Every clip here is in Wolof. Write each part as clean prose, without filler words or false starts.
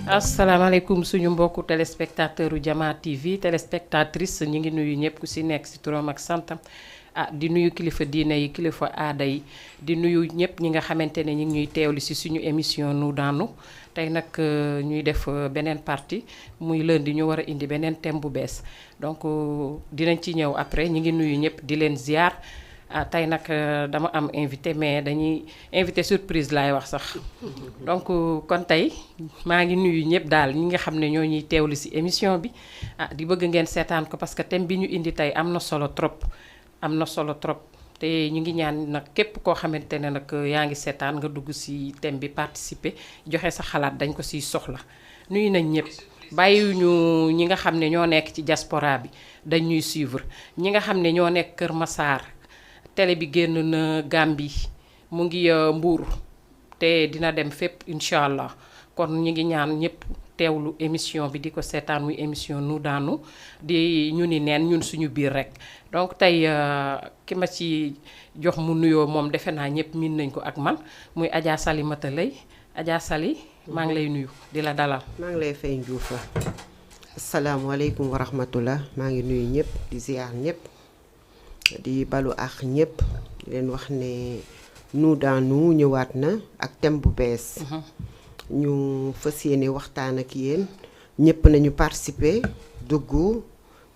asalaamaaleykum suñu mbokku téléspectateur u Jama TV téléspectatrice ñi ngi nuyu ñëpp ku si nekk si turam ak santam di nuyu kilifa diine yi kilifa aada yi di nuyu ñëpp ñi nga xamante ne ñi ngi ñuy teewli si suñu émission nu daanu tey nag ñuy def beneen partie muy lundi ñu war a indi beneen thème bu bees donc dinañ ci ñëw après ñi ngi nuyu ñëpp di leen ziar tey nag dama am invité mais dañuy invité surprise laay wax sax donc kon tey maa ngi nuyu ñëpp daal ñi nga xam ne ñoo ñuy teewlu ci émission bi di bëgg ngeen seetaan ko parce que thème bi ñu indi tey am na solo trop te ñu ngi ñaan nag képp koo xamante ne nag yaa ngi seetaan nga dugg ci thème bi participer joxe sa xalaat dañ ko ciy soxla nuyu nañ ñëpp bàyyiwuñu ñi nga xam ne ñoo nekk ci diaspora bi dañ ñuy suivre ñi nga xam ne ñoo nekk Kër Massar télé bi génn na Gambie mu ngi Mbour te dina dem fépp incha allah kon ñu ngi ñaan ñëpp teewlu émission bi di ko seetaan muy émission nu daanu di ñu ni neen ñun suñu biir rek donc tey ki ma ci jox mu nuyoo moom defe naa ñëpp miin nañ ko ak man muy Adja Salimata Lay Adja Sali maa ngi lay nuyu di la dalal. maa ngi lay fay Ndioufa asalaamaaleykum wa rahmatullah maa ngi nuyu ñëpp di ziar ñëpp. di balu ak ñëpp di leen wax ne nu daanu ñëwaat na ak thème bu bees ñu fas yéene waxtaan ak yéen ñëpp nañu participer dugg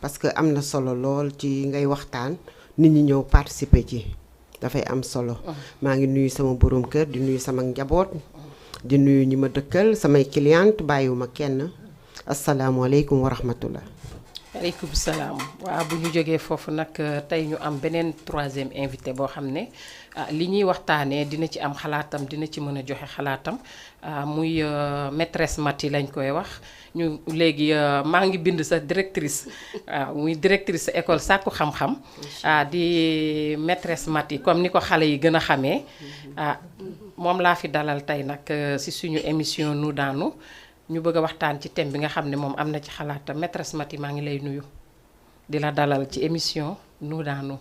parce que am na solo lool ci ngay waxtaan nit ñi ñëw participer ci dafay am solo maa ngi nuyu sama borom kër di nuyu sama njaboot di nuyu ñi ma dëkkal samay cliente bàyyiwuma kenn asalaamualeykum wa rahmatullah aleykum salaam waaw bu ñu jógee foofu nag tey ñu am beneen troisième invité boo xam ne li ñuy waxtaanee dina ci am xalaatam dina ci mën a joxe xalaatam muy maîtresse Maty lañ koy wax ñu léegi maa ngi bind sa directrice waaw muy directrice sa école sàkku xam-xam di maîtresse Maty comme ni ko xale yi gën a xamee moom laa fi dalal tey nag ci suñu émission nu daanu ñu bëgg a waxtaan ci thème bi nga xam ne moom am na ci xalaatam maîtresse Maty maa ngi lay nuyu di la dalal ci émission nu daanu.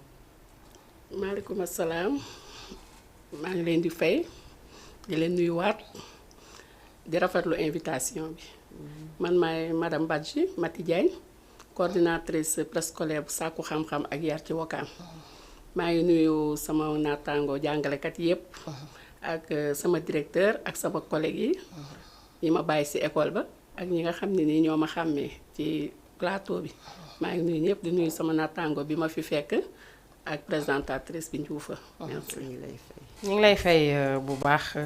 maaleykum asalaam maa ngi leen di fay di leen nuyuwaat di rafetlu invitation bi man maay madame Badji Maty Diagne coordinatrice préscolaire bu sàkku xam-xam ak yar ci Wakaam maa ngi nuyu sama naataango jàngalekat yépp ak sama directeur ak sama collègue yi ma bàyyi ci école ba ak ñi nga xam ne nii ñoo ma xàmmee ci plateau bi maa ngi nuyu ñëpp di nuyu sama naataango bi ma fi fekk ak présentatrice bi Ndioufa. merci ñu ngi lay fay bu baax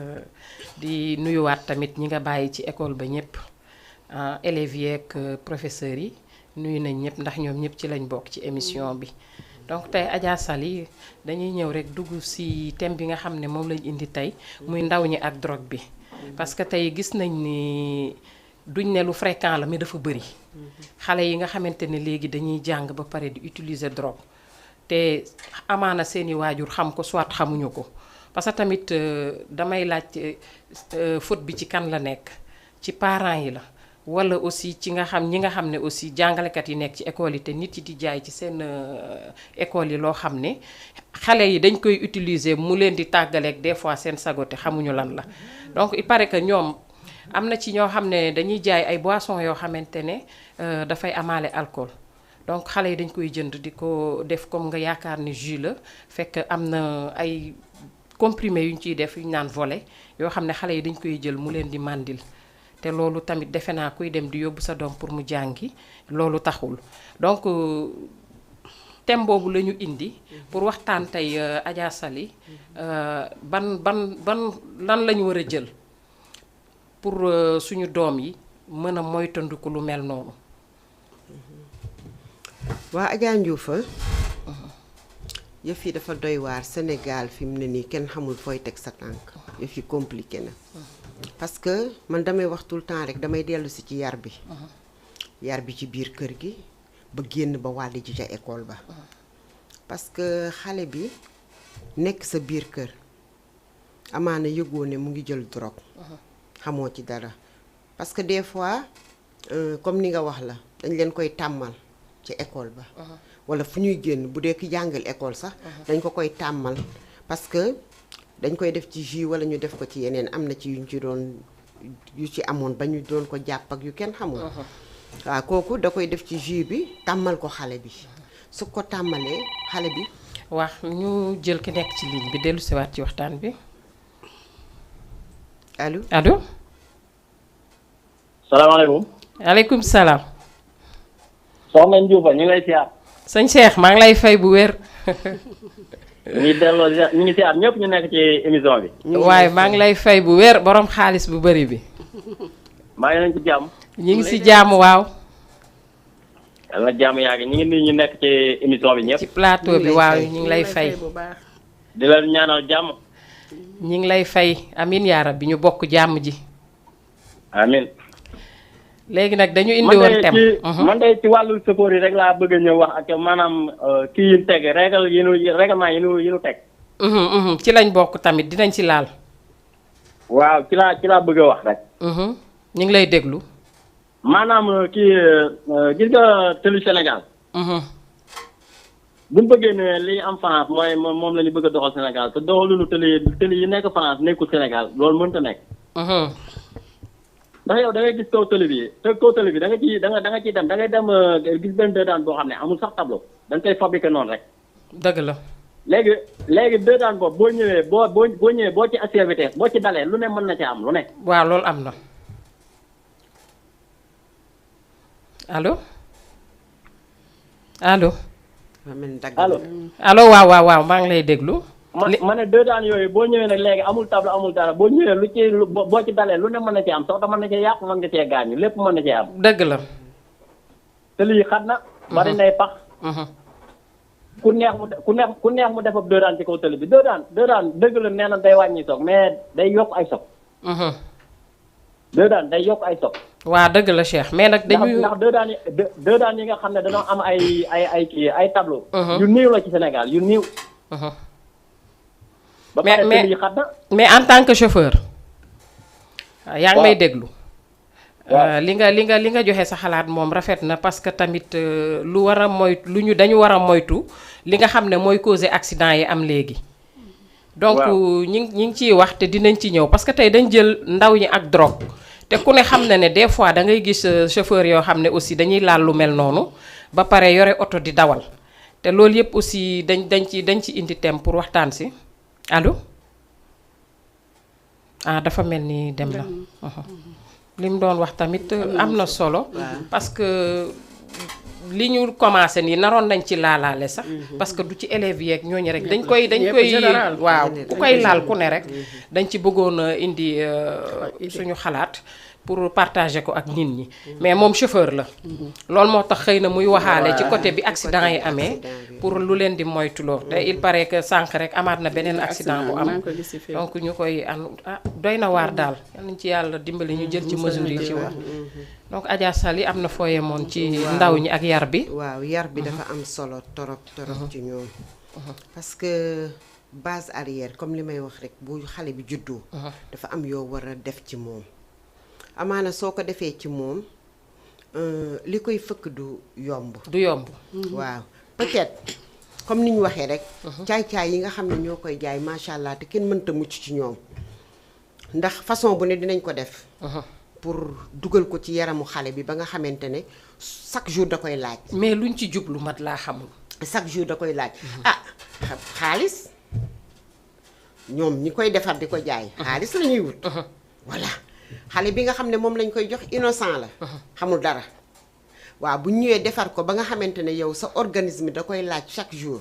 di nuyuwaat tamit ñi nga bàyyi ci école ba ñëpp élèves yi ak professeurs yi nuyu nañ ñëpp ndax ñoom ñëpp ci lañ bokk ci émission bi. donc tey Adja Sali dañuy ñëw rek dugg ci thème bi nga xam ne moom lañ indi tey muy ndaw ñi ak drogue bi. parce que tey gis nañ ni duñ ne lu fréquent la mais dafa bëri xale yi nga xamante ne léegi dañuy jàng ba pare di utiliser drogue te amaana seeni waajur xam ko soit xamuñu ko parce que tamit damay laaj faute bi ci kan la nekk ci parents yi la walla aussi ci nga xam ñi nga xam ne aussi jàngalekat yi nekk ci école yi te nit yi di jaay ci seen école yi loo xam ne xale yi dañ koy utiliser mu leen di tàggaleeg des fois seen sagote xamuñu lan la donc il paraît que ñoom am na ci ñoo xam ne dañuy jaay ay boissons yoo xamante ne dafay amaale alcool donc xale yi dañ koy jënd di ko def comme nga yaakaar ni jus la fekk am na ay comprimés yu ñu ciy def yu ñu naan volet yoo xam ne xale yi dañ koy jël mu leen di màndil te loolu tamit defe naa kuy dem di yóbbu sa doom pour mu jàngi loolu taxul donc thème boobu la ñu indi pour waxtaan tey Adja Sali ban lan la ñu war a jël pour suñu doom yi mën a moytandiku lu mel noonu. waa Adja Ndioufa yëf yi dafa doy waar Sénégal fi mu ne nii kenn xamul fooy teg sa tànk yëf yi compliqué na parce que man damay wax tout le temps rek damay dellu si ci yar bi ci biir kër gi ba génn ba wàll ji ca école ba parce que xale bi nekk sa biir kër amaana yëgoo ne mu ngi jël drogue xamoo ci dara parce que des fois comme ni nga wax la dañ leen koy tàmmal ci école ba wala fu ñuy génn bu dee ki jàngal école sax dañ ko koy tàmmal parce que dañ koy def ci jus wala ñu def ko ci yeneen am na ci yuñ ci doon yu ci amoon ba ñu doon ko jàpp ak yu kenn xamul. waaw kooku da koy def ci jus bi tàmmal ko xale bi su ko tàmmalee xale bi. wax ñu jël ki nekk ci ligne bi dellu siwaat ci waxtaan bi allo. allo. salaamaaleykum. aleykum salaam. soxna Ndiouba ñu ngi lay siyaar. sëñ Cheikh maa ngi lay fay bu wér. ñu ngi delloo ñu ngi siyaar ñëpp ñu nekk ci émission bi. waaye maa ngi lay fay bu wér borom xaalis bu bëri bi. maa ngi leen ci jàmm. ñu ngi si jàmm waaw. yàlla na jàmm yaa ngi ñu ngi nuyu ñu nekk ci émission bi ñëpp. ci plateau bi waaw ñu ngi lay fay. bu baax. di leen ñaanal jàmm. ñu ngi lay fay amin yaa rabbi ñu bokk jàmm ji. amin léegi nag dañu indi woon thème. man de ci wàllu sëfoor yi rek laa bëgg a ñëw wax ak maanaam kii yi ñu teg règlement yi ñu teg. ci lañ bokk tamit dinañ ci laal. waaw ci laa bëgg a wax rek. ñu ngi lay déglu. maanaam kii gis nga tëlu Sénégal. bu ñu bëggee ne li am France mooy moom la ñu bëgg a doxal Sénégal te doxaluñu tëli yi nekk France nekkul Sénégal loolu mënta nekk. ndax yow da ngay gis kaw tëli bi te kaw tëli bi da nga ciy dem da ngay dem gis benn deux daan boo xam ne amul sax tableau dañ koy fabriqué noonu rek. dëgg la. léegi deux daan boobu boo ñëwee boo ñëwee boo ci accès vitesse boo ci dalee lu ne mën na ci am lu ne. waaw loolu am na. allo allo. allo. allo waaw maa ngi lay déglu. ma ne deux daan yooyu boo ñëwee nag léegi amul tableau amul dara boo ñëwee boo ci dalee lu ne mën na ci am soxna mën na cee yàqu mën nga cee gaañu lépp mën na cee am. dëgg la. te lii xat na. bari nay pax. ku neex mu def ab deux daan ci kaw tëli bi deux daan dëgg la nee na day wàññi soog mais day yokk ay soog. deux daan day yokk ay soog. waa dëgg la Cheikh mais nag dañuy ndax deux daan yi nga xam ne dañoo am ay tableau. yu néew la ci Sénégal yu néew. ba pare tëli yi xat na. mais en tant que chauffeur. yaa ngi may déglu. li nga joxe sa xalaat moom rafet na parce que tamit lu war a moytu dañu war a moytu li nga xam ne mooy causer accident yi am léegi. donc ñi ngi ciy wax te dinañ ci ñëw parce que tey dañ jël ndaw ñi ak drogue te ku ne xam na ne des fois da ngay gis chauffeur yoo xam ne aussi dañuy laal lu mel noonu ba pare yore oto di dawal te loolu yëpp aussi dañ ci indi thème pour waxtaan si allo dafa mel ni dem na. li mu doon wax tamit am na solo. parce que li ñu commencé nii naroon nañ ci laalaale sax. parce que du ci élèves yeeg ñooñu rek. dañ koy waaw ku koy laal ku ne rek. dañ ci bëggoon a indi suñu xalaat pour partager ko ak nit ñi. mais moom chauffeur la. loolu moo tax xëy na muy waxaale ci côté bi accident yi amee. pour lu leen di moytuloo te il paraît que sànq rek amaat na beneen accident bu am. donc ñu koy doy na waar daal. yal nañu ci yàlla dimbali ñu jël ci mesures yi ci war. donc Adja Sali am na fooye moon ci ndaw ñi ak yar bi. waaw yar bi dafa am solo torop ci ñoom. parce que base arrière comme li may wax rek bu xale bi juddoo. dafa am yoo war a def ci moom. amaana soo ko defee ci moom li koy fëkk du yomb. waaw peut-être comme ni ñu waxee rek. caay-caay yi nga xam ne ñoo koy jaay macha allah te kenn mënta mucc ci ñoom ndax façon bu ne dinañ ko def. pour dugal ko ci yaramu xale bi ba nga xamante ne chaque jour da koy laaj. mais luñ ci jublu mat laa xamul. chaque jour da koy laaj. xaalis ñoom ñi koy defar di ko jaay. xaalis la ñuy wut. voilà xale bi nga xam ne moom lañ koy jox innocent la. xamul dara. waaw bu ñëwee defar ko ba nga xamante ne yow sa organisme da koy laaj chaque jour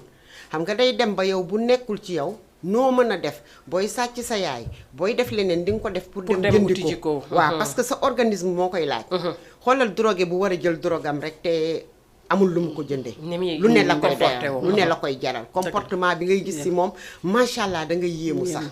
xam nga day dem ba yow bu nekkul ci yow noo mën a def booy sàcc sa yaay booy def leneen di nga ko def pour dem jëndi ko waaw parce que sa organisme moo koy laaj. xoolal drogué bu war a jël drogue am rek te amul lu mu ko jëndee. lu ne la koy def lu ne la koy jaral comportement bi ngay gis ci moom macha allah da ngay yéemu sax.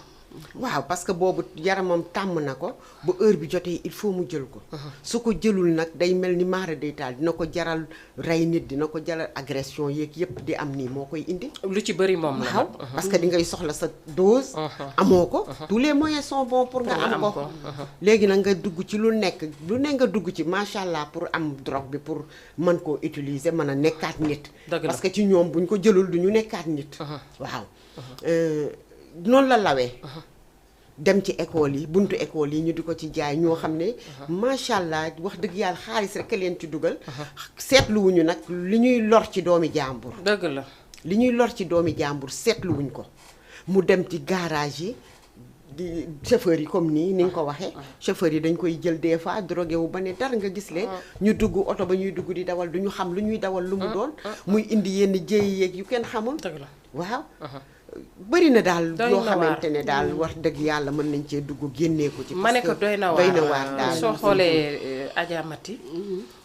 waaw parce que boobu yaramam tàmm na ko bu heure bi jotee il faut mu jël ko. su ko jëlul nag day mel ni maara day taal dina ko jaral rey nit dina ko jaral agression yeeg yépp di am nii moo koy indi. lu ci bëri moom la. waaw parce que di ngay soxla sa dose. amoo ko tous les moyens sont bons pour nga am ko. léegi nag nga dugg ci lu ne nga dugg ci macha allah pour am drogue bi pour mën koo utiliser mën a nekkaat nit. parce que ci ñoom buñ ko jëlul du ñu nekkaat nit. waaw. noonu la lawee dem ci école yi buntu école yi ñu di ko ci jaay ñoo xam ne macha allah wax dëgg yàlla xaalis rek a leen ci dugal seetluwuñu nag li ñuy lor ci doomi jàmbur dëgg la li ñuy lor ci doomi jàmbur seetluwuñ ko mu dem ci garage yi di chauffeur yi comme nii ni nga ko waxee chauffeur yi dañ koy jël des fois drogué wu ba ne dara nga gis leen ñu dugg oto ba ñuy dugg di dawal du ñu xam lu ñuy dawal lu mu doon muy indi yenn jéey yeeg yu kenn xamul dëgg la waaw bëri na daal Doy yoo na waar. xamante ne daal wax dëgg yàlla mën nañ cee dugg génnee ko ci ma ne ko parce que doy na waar daal soo xoolee Adja Mati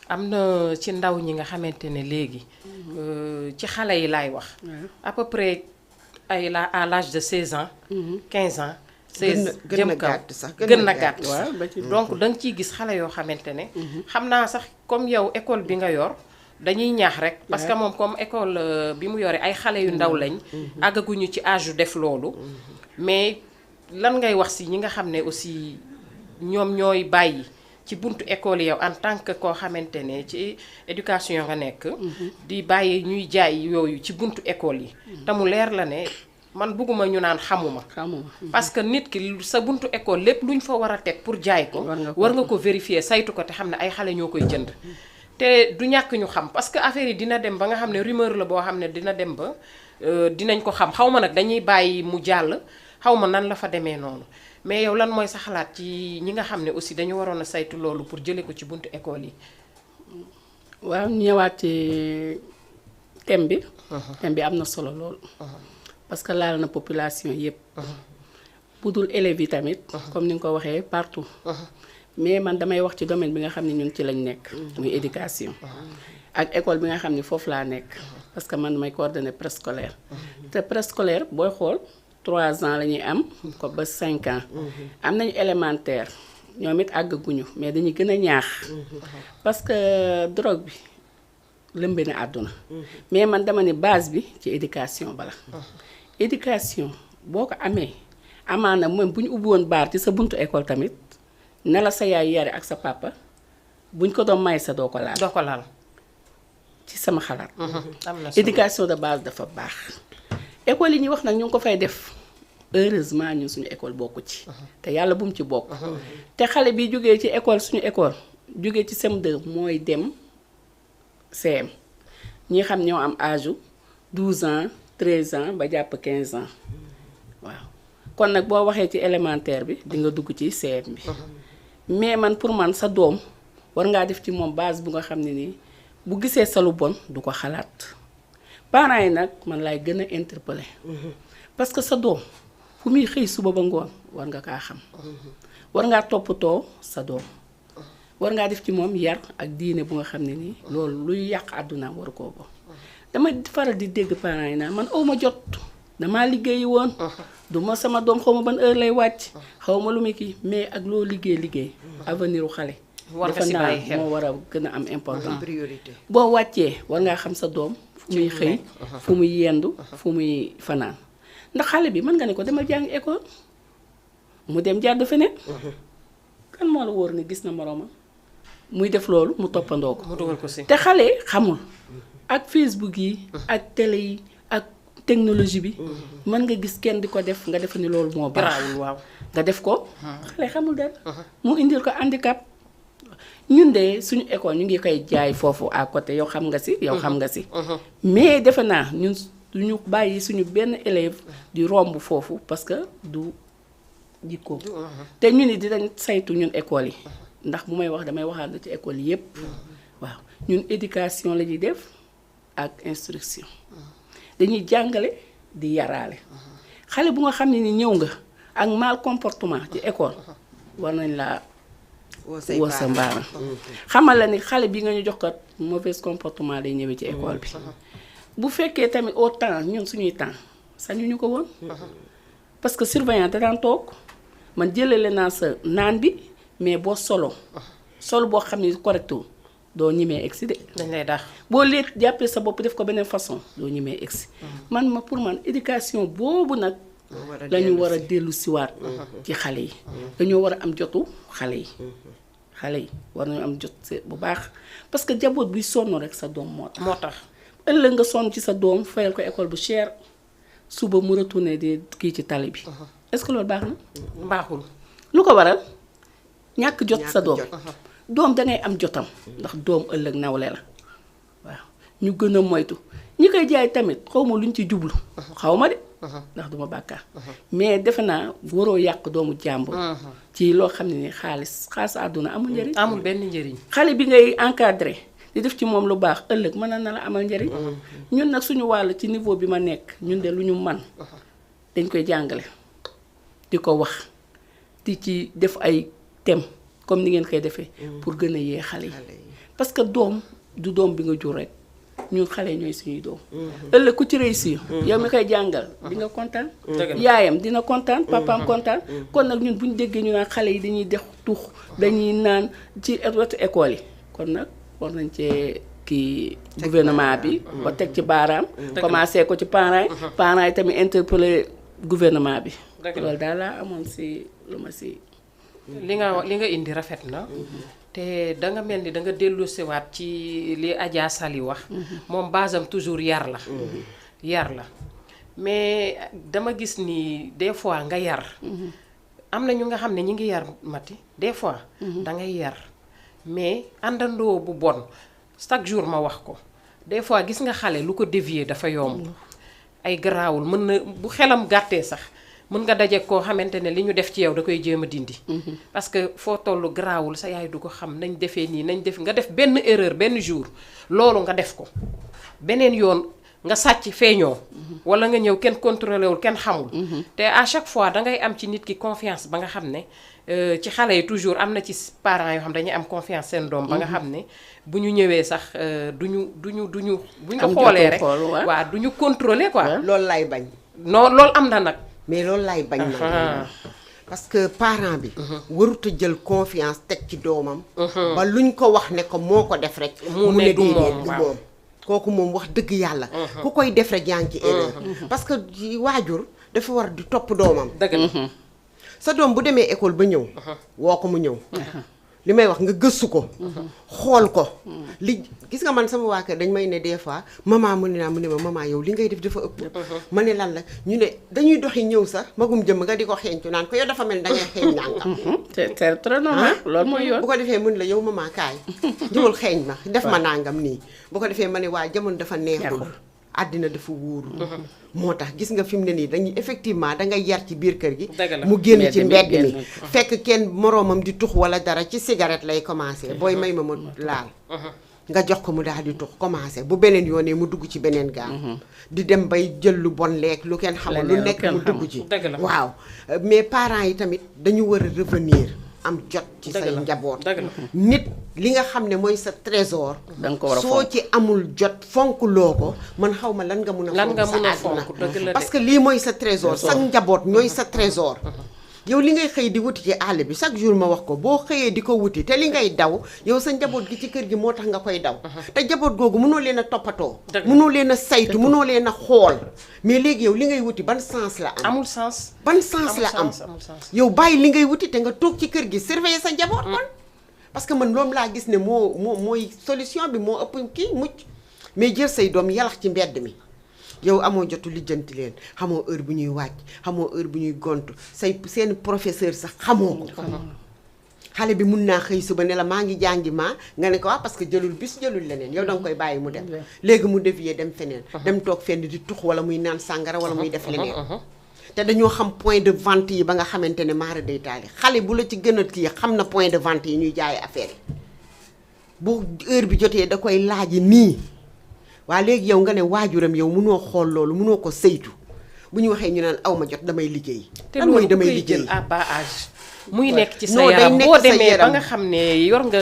am na ci ndaw ñi nga xamante ne léegi ci xale yi laay wax à peu près à l'âge de 16 ans 15 ans 16 gën jëm na kaw gàtt sax gën na gàtt waaw ba ci donc da nga ciy gis xale yoo xamante ne xam naa sax comme yow école bi nga yor dañuy ñaax rek parce que moom comme école bi mu yore ay xale yu ndaw lañ àggaguñu ci âge yu def loolu mais lan ngay wax si ñi nga xam ne aussi ñoom ñooy bàyyi ci buntu école yow en tant que koo xamante ne ci éducation nga nekk di bàyyi ñuy jaay yooyu ci buntu école yi te mu leer la ne man bëgguma ñu naan xamuma parce que nit ki sa buntu école lépp luñ fa war a teg pour jaay ko war nga ko vérifier saytu ko te xam ne ay xale ñoo koy jënd te du ñàkk ñu xam parce que affaire yi dina dem ba nga xam ne rumeur la boo xam ne dina dem ba dinañ ko xam xaw ma nag dañuy bàyyi mu jàll xaw ma nan la fa demee noonu mais yow lan mooy sa xalaat ci ñi nga xam ne aussi dañu waroon a saytu loolu pour jëlee ko ci buntu école yi. waaw ñëwaat ci thème bi am na solo lool. parce que laal na population yépp bu dul élèves yi tamit comme ni nga ko waxee partout mais man damay wax ci domaine bi nga xam ne ñun ci lañ nekk muy éducation ak école bi nga xam ne foofu laa nekk parce que man may coordonner préscolaire te préscolaire booy xool 3 ans la ñuy am ko ba 5 ans am nañu élémentaire ñoom it àggaguñu mais dañuy gën a ñaax parce que drogue bi lëmbe na àdduna mais man dama ne base bi ci éducation bala éducation boo ko amee amaana même bu ñu ubbi woon baar ci sa buntu école tamit ne la sa yaay yare ak sa papa buñ ko doon may sa doo ko laal. doo ko laal. ci sama xalaat. am na solo éducation de base dafa baax. école yi ñuy wax nag ñu ngi ko fay def heureusement ñun suñu école bokku ci. te yàlla bu mu ci bokk. te xale bi jógee ci école suñu école jógee ci CM2 mooy dem CM ñi xam ñoo am âge 12 ans 13 ans ba jàpp 15 ans waaw kon nag boo waxee ci élémentaire bi di nga dugg ci CM bi. mais man pour man sa doom war ngaa def ci moom base bu nga xam ne nii bu gisee sa lu bon du ko xalaat parents yi nag man laay gën a interpeller parce que sa doom fu muy xëy suba ba ngoon war nga kaa xam war ngaa toppatoo sa doom war ngaa def ci moom yar ak diine bu nga xam ne nii loolu luy yàq àdduna war koo bo dama faral di dégg parents yi naan man aw ma jot damaa liggéeyi woon du ma sama doom xaw ma ban heure lay wàcc xaw ma lu muy kii mais ak loo liggéey avenir u xale war nga si bàyyi xel moo war a gën a am important priorité boo wàccee war ngaa xam sa doom fu muy xëy fu muy yendu fu muy fanaan ndax xale bi mën nga ne ko demal jàng école mu dem jàdd feneen kan moo la wóor ne gis na moroomam muy def loolu mu toppandoo ko mu dugal ko si. te xale xamul ak Facebook yi ak télé yi ak technologie bi mën nga gis kenn di ko def nga defe ni loolu moo baax garaawul waaw. nga def ko xale xamul dara mu indil ko handicap ñun de suñu école ñu ngi koy jaay foofu à côté yow xam nga si mais defe naa ñun duñu bàyyi suñu benn élève di romb foofu parce que du jikko te ñu ni dinañ saytu ñun école yi ndax bu may wax damay waxaat ci école yi yépp waaw ñun éducation la ñuy def ak instruction dañuy jàngale di yaraale xale bu nga xam ne ni ñëw nga ak mal comportement ci école war nañ laa woo sa mbaara xamal la ni xale bi nga ñu jox ko mauvais comportement lay ñëwee ci école bi bu fekkee tamit au temps ñun suñuy temps sañu ñu ko woon parce que surveillant da daan toog man jëlale naa sa naan bi mais boo solo boo xam ne correctul doo ñimee egsi de dañ lay dax boo leet jàppee sa bopp def ko beneen façon doo ñimee egsi man pour man éducation boobu nag dañu war a dellu siwaat ci xale yi dañoo war a am jotu xale yi war nañu am jot bu baax parce que jaboot buy sonn rek sa doom moo tax ëllëg nga sonn ci sa doom fayal ko école bu cher suba mu retourné di kii ci tali bi est-ce que loolu baax na. baaxul. lu ko waral ñàkk jot sa doom. jot. doom dangay am jotam. ndax doom ëllëg nawle la waaw ñu gën a moytu ñi koy jaay tamit xaw ma luñ ci jublu. xaw ma de. ndax duma bàkkaar mais defe naa waroo yàq doomu jàmbur. ci loo xam ne ni xaalis àdduna amul njëriñ. amul benn njëriñ. xale bi ngay encadré di def ci moom lu baax ëllëg mën na la amal njëriñ. ñun nag suñu wàll ci niveau bi ma nekk ñun de lu ñu man dañ koy jàngale di ko wax di ci def ay thème comme ni ngeen koy defee. pour gën a yee xale yi. parce que doom du doom bi nga jur rek ñun xale ñooy suñuy doom. ëllëg ku ci réussir. yow mi koy jàngal di nga kontaan. yaayam dina kontaan papaam kontaan. kon nag ñun bu ñu déggee ñu naan xale yi dañuy def tux dañuy naan ci wetu école yi kon nag war nañ cee kii gouvernement bi. ba teg ci baaraam. commencé ko ci parents yi. parents yi tamit interpeller gouvernement bi. loolu daal laa amoon si lu ma si. li nga indi rafet na. te danga mel ni danga delloosiwaat ci li Adja Sali wax. moom basam toujours yar la. yar la mais dama gis ni des fois nga yar. am na ñu nga xam ne ñi ngi yar Mati des fois. dangay yar mais àndandoo bu bon chaque jour ma wax ko des fois gis nga xale lu ko dévier dafa yomb. ay garaawul mën na bu xelam gàttee sax. mën nga daje koo xamante ne li ñu def ci yow da koy jéem a dindi. parce que foo tollu garaawul sa yaay du ko xam nañ defee nii nañ def nga def benn erreur benn jour loolu nga def ko beneen yoon nga sàcc feeñoo. wala nga ñëw kenn contrôlé wul kenn xamul. te à chaque fois dangay am ci nit ki confiance ba nga xam ne ci xale yi toujours am na ci parents yoo xam dañuy am confiance seen doom. ba nga xam ne bu ñu ñëwee sax duñu bu ñu ko xoolee rek waaw duñu contrôler quoi. loolu lay bañ. non loolu am na nag. mais loolu laay bañ na parce que parent bi warut a jël confiance teg ci doomam ba luñ ko wax ne ko moo ko def rek mu ne déedéet du moom kooku moom wax dëgg yàlla ku koy def rek yaa ngi ci erreur parce que waajur dafa war di topp doomam dëgg sa doom bu demee école ba ñëw woo ko mu ñëw li may wax nga gëstu ko xool ko li gis nga man sama waa kër dañ may ne des fois maman mu ne ma maman yow li ngay def dafa ëpp ma ne lan la ñu ne dañuy doxi ñëw sax magum jëmm nga di ko xeeñtu naan ko yow dafa mel da ngay xeeñ nangam c'est très normal loolu mooy yoon bu ko defee mun la yow maman kaay ñëwul xeeñ ma def ma nangam nii bu ko defee ma ne waa jamono dafa neexul àddina dafa wóoru moo tax gis nga fi mu ne nii dañuy effectivement dangay yar ci biir kër gi mu génn ci mbedd mi fekk kenn moroomam di tux wala dara ci cigarette lay commencé booy may ma laal nga jox ko mu daal di tux commencé bu beneen yoonee mu dugg ci beneen gaam di dem bay jël lu bon lekk lu kenn xamul lu nekk mu dugg ci waaw mais parents yi tamit dañu war a revenir am jot ci say njaboot nit li nga xam ne mooy sa trésor danga ko war a soo ci amul jot fonk loo ko man xaw ma lan nga mun a fonk sa àdduna parce que lii mooy sa trésor sa njaboot ñooy sa trésor yow li ngay xëy di wuti ci àll bi chaque jour ma wax ko boo xëyee di ko wuti te li ngay daw yow sa njaboot gi ci kër gi moo tax nga koy daw te njaboot googu mënoo leen a toppatoo mënoo leen a saytu mënoo leen a xool mais léegi yow li ngay wuti ban sens la am amul sens ban sens la am yow bàyyi li ngay wuti te nga toog ci kër gi surveiller sa njaboot kon parce que man loolu laa gis ne mooy solution bi moo ëpp kii mucc mais jël say doom yalax ci mbedd mi yow amoo jotu lijjanti leen xamoo heure bu ñuy wàcc xamoo heure bu ñuy gontu seen professeur sax xamoo ko xale bi mun naa xëy suba ne la maa ngi jàngi nga ne ko wax parce que jëlul bis jëlul leneen yow danga koy bàyyi mu dem léegi mu dévier dem feneen dem toog fenn di tux wala muy naan sàngara wala muy def leneen te dañoo xam point de vente yi ba nga xamante ne maara day taali xale bu la ci gën a kii xam na point de vente yi ñuy jaay affaire yi bu heure bi jotee da koy laaji nii waa léegi yow nga ne waajuram yow mënoo xool loolu mënoo ko saytu bu ñu waxee ñu naan aw ma jot damay liggéey. te loolu damay liggéey à bas âge. muy nekk ci sa yaram boo demee ba nga xam ne yor nga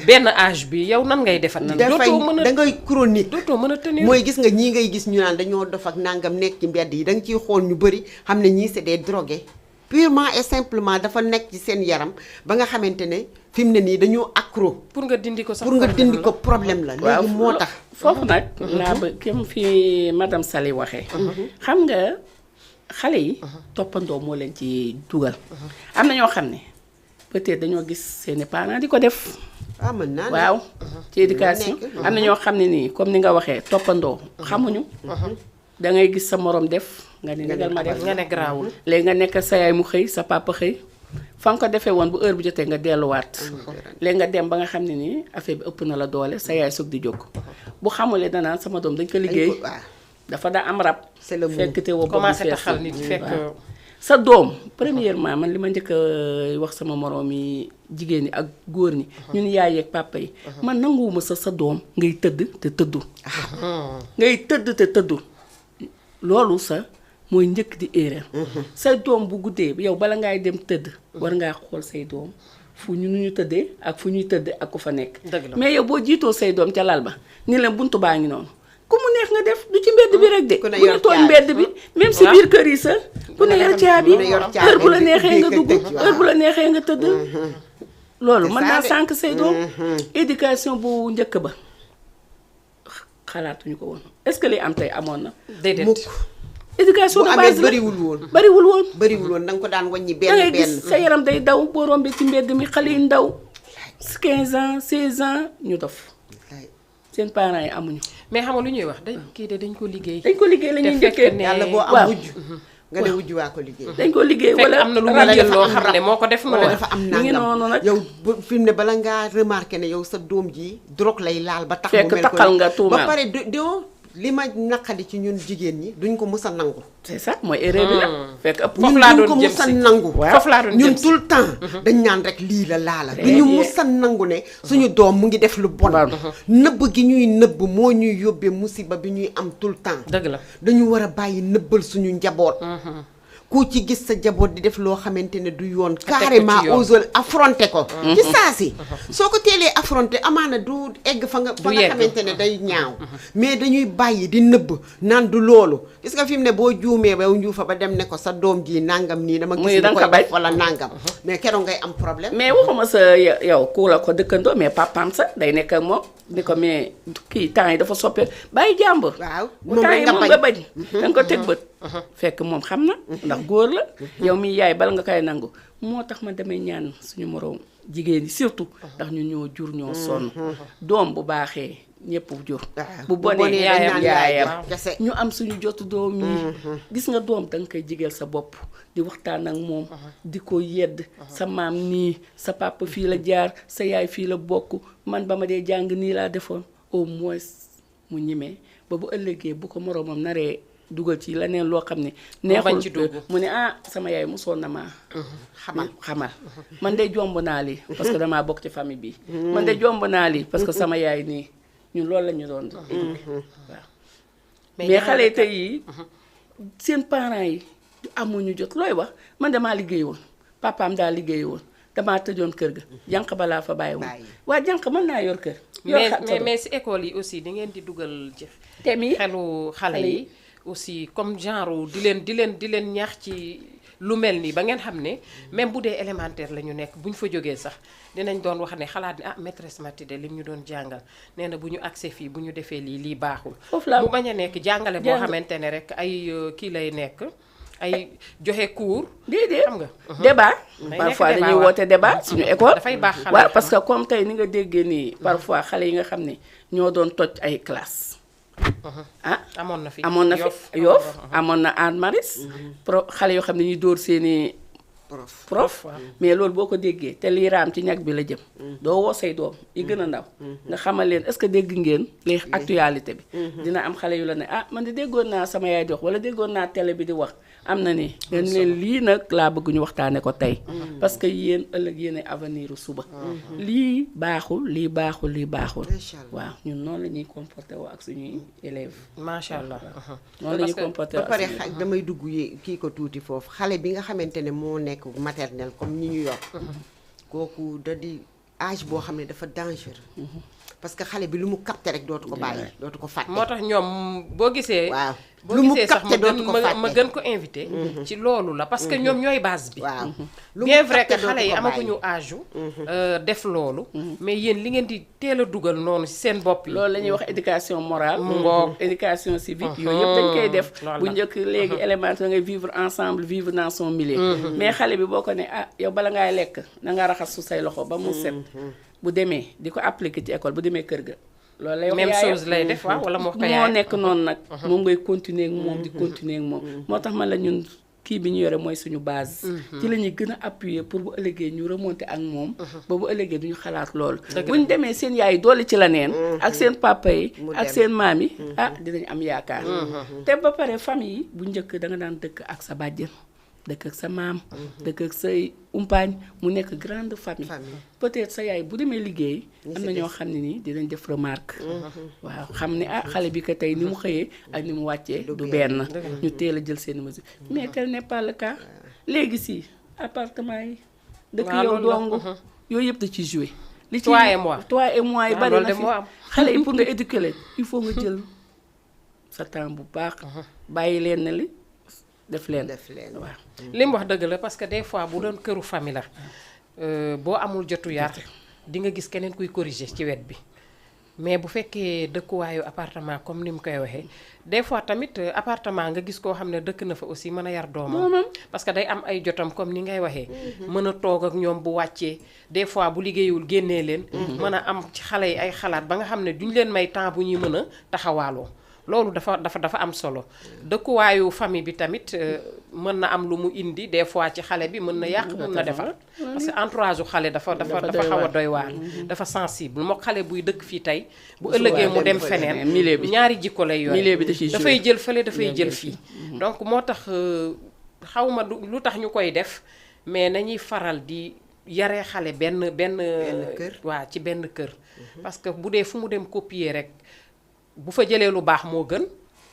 benn âge bi yow nan ngay defar. dootoo mën a da ngay chronique. dootoo mën a tenir mooy gis nga ñii ngay gis ñu naan dañoo dof ak nangam nekk ci mbedd yi da nga ciy xool ñu bëri xam ne ñii c'est des drogués. purement et simplement dafa nekk ci seen yaram ba nga xamante ne fi mu ne nii dañoo accro. pour nga dindi ko sax pour nga dindi ko problème la. léegi moo tax foofu nag. laa ba kim fi madame Sali waxee. xam nga xale yi. toppandoo moo leen ci dugal. am na ñoo xam ne peut-être dañoo gis seeni parents di ko def. ah mën naa waaw ci éducation. am na ñoo xam ne nii comme ni nga waxee toppandoo xamuñu. da ngay gis sa morom def. nga ne nigal ma def nga ne garaawul. léegi nga nekk sa yaay mu xëy sa papa xëy fa nga ko defee woon bu heure bu jotee nga delluwaat léegi nga dem ba nga xam ne nii affaire bi ëpp na la doole sa yaay soog di jóg bu xamulee danaan sama doom dañ ko liggéey dafa daa am rab fekk te woo commencé taxal nit fekk sa doom premièrement man li ma njëkk a wax sama moroom yi jigéen ñi ak góor ñi ñun yaay yeeg papa yi man nanguwuma sa doom ngay tëdd te tëddu ngay tëdd te tëddu loolu sa mooy njëkk di erreur sa doom bu guddee yow bala ngay dem tëdd war ngaa xool say doom fu ñu nu ñu tëddee ak fu ñuy tëddee ak ku fa nekk mais yow boo jiitoo say doom ca lal ba ni leen buntu baa ngi noonu ku mu neex nga def du ci mbedd bi rek de bu ñu tooñ mbedd bi même si biir kër yi sa ku ne yor caabi heure bu la neexee nga dugg heure bu la neexee nga tëdd loolu mën naa sànq say doom éducation bu njëkk ba xalaatuñu ko woon est-ce que li am tey amoon na déedéet éducation de base la bariwul woon da nga ko daan wàññi benn gis sa yaram day daw boo rombee ci mbedd mi xale yi ndaw 15 ans 16 ans ñu dof seen parents yi amuñu mais xam nga lu ñuy wax kii de dañ ko liggéey la ñuy njëkkee yàlla boo am wujj nga ne wujj waa ko liggéey dañ ko liggéey fekk wala am na lu mu jël loo xam ne moo ko def noonu dafa am ngi noonu nangam nag yow fi mu ne bala ngaa remarqué ne yow sa doom ji drogue lay laal ba tax mu fekk mel ko taxal nga tuumaal ba pare doo li ma naqadi ci ñun jigéen ñi duñ ko mës a nangu c'est ça mooy erreur bi la fekk ëpp foofu ñun laa duñ doon ko jëm mës a si nangu foofu laa doon jëm ñun si tout le temps dañ naan rek lii la laala duñu mës a nangu ne suñu doom mu ngi def lu bon nëbb gi ñuy nëbb moo ñuy yóbbee musiba bi ñuy am tout le temps dëgg la dañu war a bàyyi nëbbal suñu njaboot ku ci gis sa jaboot di def loo xamante ne du yoon carrément osé affronté ko ci saa si soo ko teelee affronté amaana du egg fa nga xamante ne day ñaaw mais dañuy bàyyi di nëbb naan du loolu gis nga fi mu ne boo juumee ba njuufa ba dem ne ko sa doom ji nangam nii dama gis ni koy def wala nangam mais keroog ngay am problème mais waxuma sa yow ku la ko dëkkandoo mais papaam sa day nekk ak moom ni ko mais kii temps yi dafa soppee bàyyi jàmbur waaw temps yi moom nga bañ danga ko teg bët fekk moom xam na ndax góor la yow mi yaay bala nga koy nangu moo tax ma damay ñaan suñu moroom jigéen ñi surtout ndax ñu ñoo jur ñoo sonn doom bu baaxee ñëpp jur bu bonee yaayam ñu am suñu jotu doom yi gis nga doom danga koy jigéel sa bopp di waxtaan ak moom di ko yedd sa maam nii sa papa fii la jaar sa yaay fii la bokk man ba ma dee jàng nii laa defoon au moins mu ñimee ba bu ëllëgee bu ko moroomam naree dugal ci leneen loo xam ne neexul mu ne sama yaay mosoon na ma xamal man de jomb naa lii parce que damaa bokk ci famille bi man de jomb naa lii parce que sama yaay nii ñun loolu la ñu doon waaw mais xale tey yi seen parents yi amuñu jot looy wax man damaa liggéey woon papaam daa liggéey woon damaa tëjoon kër ga jànq balaa fa bàyyi woon waa jànq mën naa yor kër mais si école yi aussi di ngeen di dugal ci thème yi xelu xale yi aussi comme genre di leen ñaax ci lu mel nii ba ngeen xam ne même bu dee élémentaire la ñu nekk bu ñu fa jógee sax dinañ doon wax ne xalaat ne maîtresse Mathilde lim ñu doon jàngal nee na bu ñu accès fii bu ñu defee lii baaxul bu bañ a nekk jàngale boo xamante ne rek ay kii lay nekk ay joxe cours déedéet xam nga débat parfois dañuy woote débat suñu école dafay baax xale waaw parce que comme tey ni nga déggee nii parfois xale yi nga xam ne ñoo doon toj ay classe amoon na fi Yoff amoon na Anne Maris xale yoo xam ne ñuy dóor seeni prof mais loolu boo ko déggee te lii raam ci ñag bi la jëm doo woo say doom yi gën a ndaw nga xamal leen est-ce que dégg ngeen li actualité bi dina am xale yu la ne man de déggoon naa sama yaay di wax wala déggoon naa télé bi di wax am na ni dañ leen lii nag laa bëgg ñu waxtaane ko tey parce que yéen ëllëg yéen avenir suba lii baaxul lii baaxul lii baaxul waaw ñun noonu la ñuy comporté woo ak suñuy élèves macha allah noonu la ñuy comporté ba pare damay dugg kii ko tuuti foofu xale bi nga xamante ne moo nekk maternelle comme ñi ñu yor kooku da di âge boo xam ne dafa dangereux parce que xale bi lu mu capté rek dootu ko bàyyi dootu ko fàtte moo tax ñoom boo gisee waaw boo gisee sax ma gën ko invité ci loolu la parce que ñoom ñooy base bi waaw bien vrai que xale yi amaguñu âge def loolu mais yéen li ngeen di teel a dugal noonu ci seen bopp yi loolu la ñuy wax éducation morale éducation civique yooyu yëpp dañ koy def bu njëkk léegi élémentaire ngay vivre ensemble vivre dans son milieu mais xale bi boo ko ne yow bala ngay lekk na nga raxas su say loxo ba mu set bu demee di ko appliquer ci école bu demee kër ga loolu lay wax même yaayam. chose lay def waaw wala moo ko moo yaay nekk noonu nag moom ngay continuer ak moom di continuer ak moom moo tax man la ñun kii bi ñu yore mooy suñu base ci la ñuy gën a appuyer pour bu ëllëgee ñu remonter ak moom ba bu ëllëgee duñu xalaat loolu bu ñu demee seen yaay yi doole ci la neen ak seen papa yi ak seen maam yi dinañ am yaakaar te ba pare famille yi bu njëkk da nga daan dëkk ak sa bàjjen dëkk ak sa maam dëkk ak say umpaañ mu nekk grande famille peut-être sa yaay bu demee liggéey am na ñoo xam ne nii dinañ def remarque waaw xam ne xale bi ko tey ni mu xëyee ak ni mu wàccee du benn ñu teel a jël seen mesure mais tel n'est pas le cas léegi si appartement yi dëkk yow dong yooyu yëpp da ci joué li ci toi et moi yi bari na fi xale yi pour nga éduquer leen il faut nga jël sa temps bu baax bàyyi leen ne li def leen waaw li mu wax dëgg la parce que des fois bu doon këru famille la boo amul jotu yar di nga gis keneen kuy corriger ci wet bi mais bu fekkee dëkkuwaayu appartement comme ni mu koy waxee des fois tamit appartement nga gis koo xam ne dëkk na fa aussi mën a yar doomam parce que day am ay jotam comme ni ngay waxee mën a toog ak ñoom bu wàccee des fois bu liggéeyul génnee leen mën a am ci xale yi ay xalaat ba nga xam ne duñ leen may temps bu ñuy mën a taxawaaloo loolu dafa am solo dëkkuwaayu famille bi tamit mën na am lu mu indi des fois ci xale bi mën na yàq mën na defar parce que entourage u xale dafa xaw a doy waar dafa sensible moo xale buy dëkk fii tey bu ëllëgee mu dem feneen ñaari jikko lay yore dafay jël fële dafay jël fii donc moo tax xawma lu tax ñu koy def mais nañuy faral di yaree xale benn kër waa ci benn kër parce que bu dee fu mu dem copier rek bu fa jëlee lu baax moo gën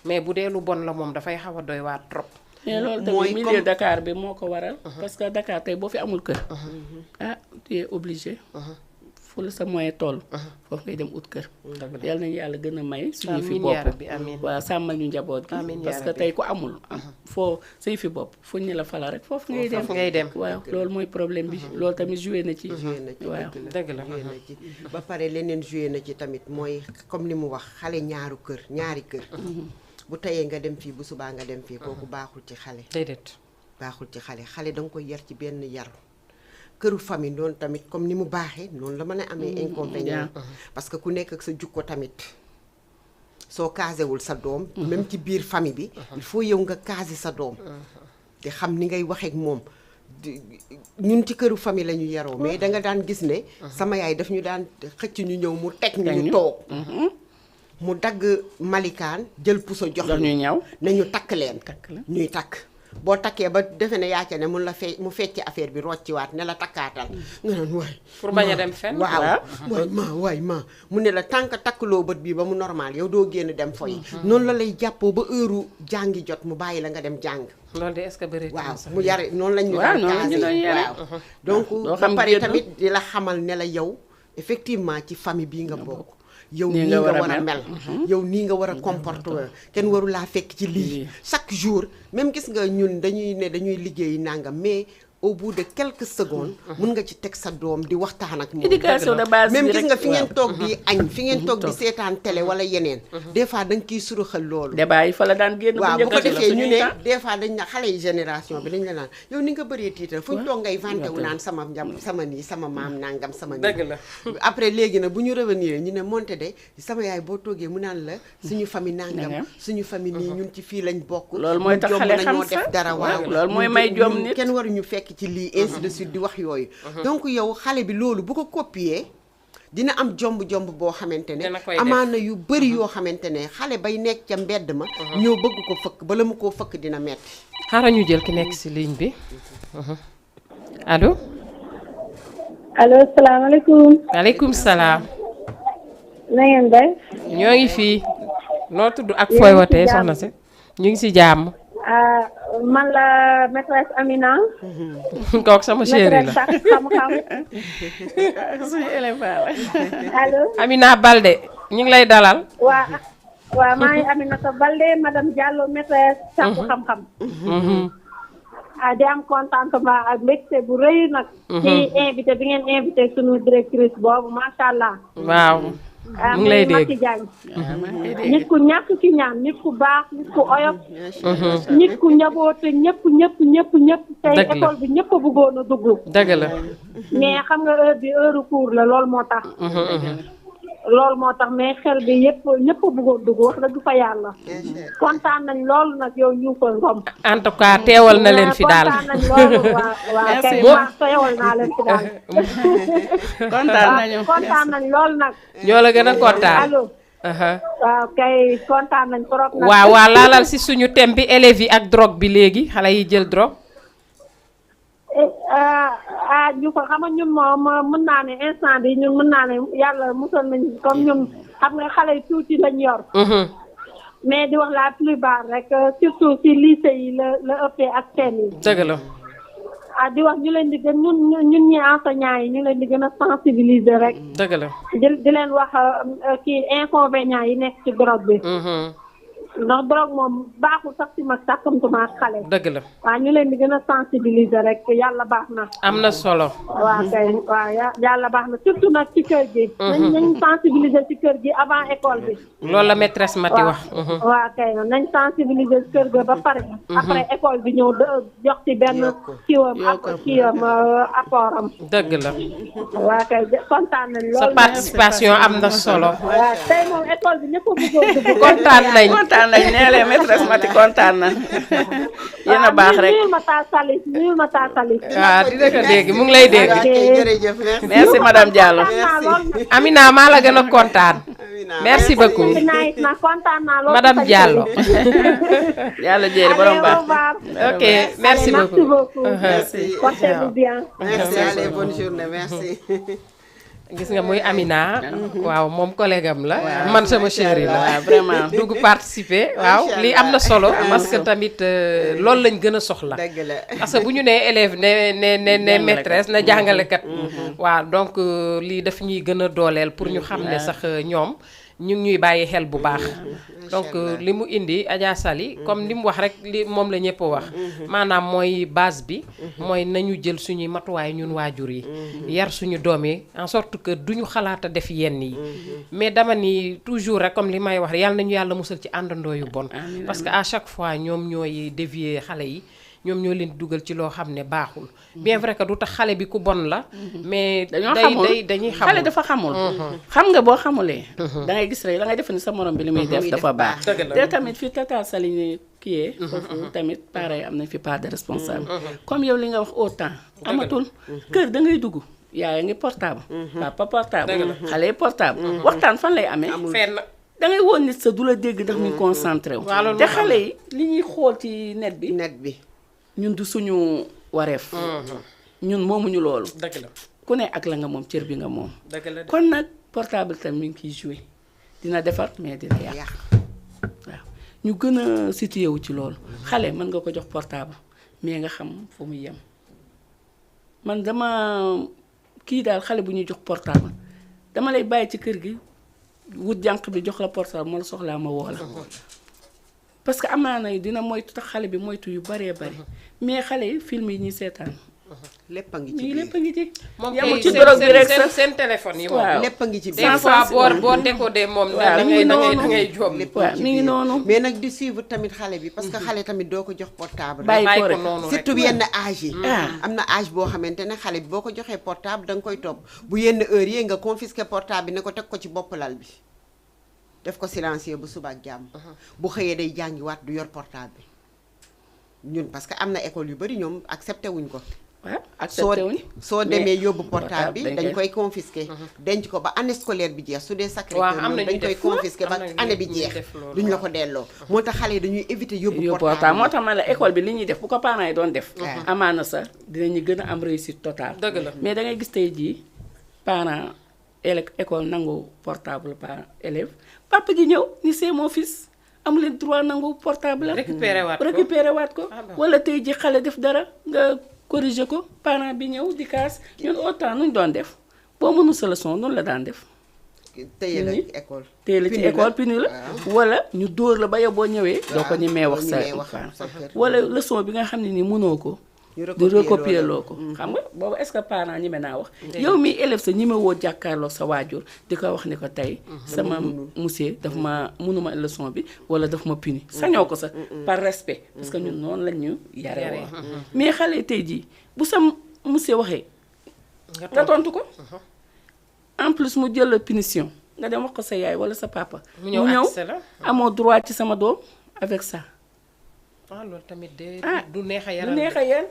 mais bu dee lu bon la moom dafay xaw a doy waar trop. mais loolu tamit milieu Dakar bi moo ko waral. parce que Dakar tey boo fi amul kër. tu es obligé. fu la sa moyen toll. foofu ngay dem ut kër. yal nañu yàlla gën a may. suñu fi bopp waaw sàmmal ñu njaboot gi. parce que tey ku amul. foo suñu fi bopp fu ñu la fala rek foofu ngay dem. waaw loolu mooy problème bi. loolu tamit joué na ci. waaw dëgg la ba pare leneen joué na ci tamit mooy comme li mu wax xale ñaari kër. bu teyee nga dem fii bu subaa nga dem fii kooku baaxul ci xale. déedéet baaxul ci xale da nga koy yar ci benn yar. këru famille noonu tamit comme ni mu baaxee noonu la mën a amee inconvénient parce que ku nekk ak sa jukko tamit soo casewul sa doom même ci biir famille bi il faut yow nga case sa doom te xam ni ngay waxeek moom ñun ci këru famille la ñu yaroo mais da nga daan gis ne sama yaay daf ñu daan xëcc ñu ñëw mu teg ñu toog mu dagg malikaan jël puso jox ñu ñaw ne ñu takk leen ñuy takk boo takkee ba defe ne yaa ca ne mu fecc affaire bi rocciwaat ne la takkaatal nga naan waay pour bañ a dem fenn waaw waay mu ne la tànk takkloo bët bi ba mu normal yow doo génn dem foyi noonu la lay jàppoo ba heure jàngi jot mu bàyyi la nga dem jàng loolu de est-ce que bëri waaw mu yare noonu lañ ñu daan casé waaw donc ba pare tamit di la xamal ne la yow effectivement ci famille bii nga bokk yow nii nga war a mel yow nii nga war a comporter kenn waru laa fekk ci lii chaque jour même gis nga ñun dañuy liggéey nangam mais au bout de quelques secondes mun nga ci teg sa doom di waxtaan ak moom éducation de base même gis nga fi ngeen toog di añ fi ngeen toog di seetaan télé wala yeneen des fois da nga kiy suruxal loolu débat yi fa la daan génn waaw bu ko defee ñu ne des fois dañ na xale yi génération bi dañ la naan yow ni nga bëree tiital fu ñu toog ngay vanté wu naan sama nii sama maam nangam sama nii dëgg la après léegi nag bu ñu revenir ñu ne monté de sama yaay boo toogee mu naan la suñu famille nangam suñu famille nii ñun ci fii lañ bokk loolu mooy tax xale xam nañoo def dara waaw loolu mooy may jom nit kenn waruñu fekk ci lii ainsi de suite di wax yooyu donc yow xale bi loolu bu ko copier dina am jomb boo xamante ne amaana yu bëri yoo xamante ne xale bay nekk ca mbedd ma ñëw bëgg ko fëkk bala mu koo fëkk dina metti xaaral ñu jël ki nekk ci ligne bi allo salaamaaleykum waaleykum salaam na ngeen def ñoo ngi fii noo tudd ak fooy wootee soxna si ñu ngi ci jàmm man la maîtresse Amina. kooku sama chérie la maîtresse xam-xam. suñu élément la. allo. Amina Balde ñu ngi lay dalal. waaw maa ngi Aminata Balde madame Diallo maîtresse sàkku xam-xam. di am contentement ak mbégte bu rëy nag. ci invité bi ngeen invité suñu directrice boobu macha allah. waaw. mu ngi lay dégg nit ku ñàkk ki ñaan nit ku baax nit ku oyof nit ku njaboote ñëpp tey école bi ñëpp a bëggoon a dugg dëgg la mais xam nga heure bi heure cours la loolu moo tax loolu moo tax mais xel bi yëpp bëggoon dugg wax dëgg fa yàlla. kontaan nañ loolu nag yow ñu ko Ngom. en tout cas teewal na leen fi daal. kontaan nañ loolu waa kay teewal naa leen fi daal. kontaan nañ loolu nag. ñoo la gën a kontaan. allo. waaw kay kontaan nañ trop nag. waaw laalal si suñu thème bi élèves yi ak drogue bi léegi xale yi jël drogue. ñu ko xam nga ñun moom mën naa ne instant bi ñun mën naa ne yàlla musal nañ comme ñun xam nga xale yi tuuti lañ yor. mais di wax la plupart rek surtout ci lycée yi la ëppee ak seen yi. dëgg la. di wax ñu leen di gën ñun ñi enseignants yi ñu leen di gën a sensibiliser rek. dëgg la. di leen wax kii inconvénients yi nekk ci drogue bi. ndax drogue moom baaxul sax ci mag sàkkamtuma ak xale. dëgg la. waaw ñu leen di gën a sensibiliser rek yàlla baax na. am na solo. waaw kay waaw yàlla baax na surtout nag ci kër gi. nañ sensibiliser ci kër gi avant école bi. loolu la maîtresse Mati wax. waaw kay nañ sensibiliser ci kër ga ba pare. après école bi ñëw jox ci benn kiiwam apportam. dëgg la. waaw kay kontaan nañ lool. sa participation am na solo. waaw tey moom école bi ñëpp a bëggoon dugg. kontaan nañ. nee leen maîtresse Mati kontaan na yéen a baax rek. nuyul ma taa Salis nuyul ma taa Salis. waaw dina ko dégg mu ngi lay dégg. jërëjëf merci madame Diallo. Amina maa la gën a kontaan. merci beaucoup. madame Diallo. Diallo jéeri borom baax. ok merci beaucoup. merci. portez-vous bien. merci allez bonne journée merci. gis nga muy Amina. waaw moom collègue am la. man sama chérie la. waaw vraiment dugg participer. waaw lii am na solo. parce que tamit loolu lañ gën a soxla. dëgg la parce que bu ñu nee élève ne maîtresse na jàngalekat. waaw donc lii daf ñuy gën a dooleel pour ñu xam ne sax ñoom ñu ngi ñuy bàyyi xel bu baax. donc li mu indi Adja Sali comme li mu wax rek li moom la ñëpp wax. maanaam mooy base bi. mooy nañu jël suñuy matuwaay ñun waajur yi. yar suñu doom yi en sorte que duñu xalaat a def yenn yi. mais dama ni toujours rek comme li may wax yàlla nañu yàlla musal ci àndandoo yu bon. parce que à chaque fois ñoom ñooy dévier xale yi. ñoom ñoo leen dugal ci loo xam ne baaxul. bien vrai que du tax xale bi ku bon la. mais dañuy xamul xale dafa xamul. xam nga boo xamulee. da ngay gis rek da ngay def ni sa morom bi li muy def dafa baax. te tamit fi Tata Sali ni kii foofu tamit pareil am nañ fi part de responsable. comme yow li nga wax autant amatul. kër da ngay dugg yaay ngi portable. papa portable. xale yi portable. waxtaan fan lay amee. fenn. da ngay woon nit sa du la dégg daf muy concentré wu. te xale yi li ñuy xool ci net bi. ñun du suñu wareef. ñun moomuñu loolu. dëgg la ku ne ak la nga moom cër bi nga moom. dëgg la kon nag portable tam mi ngi kiy joué dina defar mais dina yàq. waaw ñu gën a situé wu ci loolu. xale mën nga ko jox portable mais nga xam fu muy yem man dama kii daal xale bu ñuy jox portable dama lay bàyyi ci kër gi wut jànq bi jox la portable ma la soxlaa ma woo la. parce que amaana yi dina moytu tax xale bi moytu yu baree bari mais xale yi film yi ñuy seetaan. lépp a ngi ci lépp a ngi ci. moom yamul ci drogue bi rek seen téléphone yi moom. waaw lépp a ngi ci des fois boo décodé moom. da ngay joom. waaw mi ngi noonu. mais nag di suivre tamit xale bi parce que xale tamit doo ko jox portable. bàyyi ko rek noonu rek surtout yenn âge yi. am na âge boo xamante ne xale bi boo ko joxee portable da nga koy topp bu yenn heure yi nga confisqué portable bi ne ko teg ko ci bopp lal bi. def ko silencieux bu suba ak jàmm. bu xëyee day jàngiwaat du yor portable bi ñun parce que am na école yu bari ñoom accepté wuñ ko. waaw accepté wuñ soo demee yóbbu portable bi dañ koy confisqué. denc ko ba année scolaire bi jeex su dee Sacré-Cœur dañ koy confisqué ba année bi jeex duñ la ko delloo. moo tax xale yi dañuy éviter yóbbu portable moo tax ma la école bi li ñuy def bu ko parents yi doon def. amaana sax dinañu gën a am réussite totale. dëgg la mais da ngay gis tey jii parents école nangu portable par élève papa ji ñëw ni c'est mon fils amu leen droit nangu portable am. récupéré waat ko wala tey ji xale def dara nga corriger ko parent bi ñëw di kaas ñun autant nuñ doon def boo mënu sa leçon noonu la daan def. téye la ci école. téye la ci école puni la wala ñu dóor la ba yow boo ñëwee. doo ko ñemee wax sa wala leçon bi nga xam ne ni mënoo ko. di recopier loo ko xam nga boobu est-ce que parent ñi me naa wax yow mi élève sa ñi ma woo jàkkaarloo sa waajur di ko wax ni ko tey sama monsieur daf ma mënuma leçon bi wala daf ma puni sañoo ko sa par respect parce que ñun noonu lañ ñu yare woon mais xale tey jii bu sa monsieur waxee nga tontu ko en plus mu jël la punition nga dem wax ko sa yaay wala sa papa. mu ñëw accès la amoo droit ci sama doom avec ça. loolu tamit de ah du neex a du yaral neex a yar.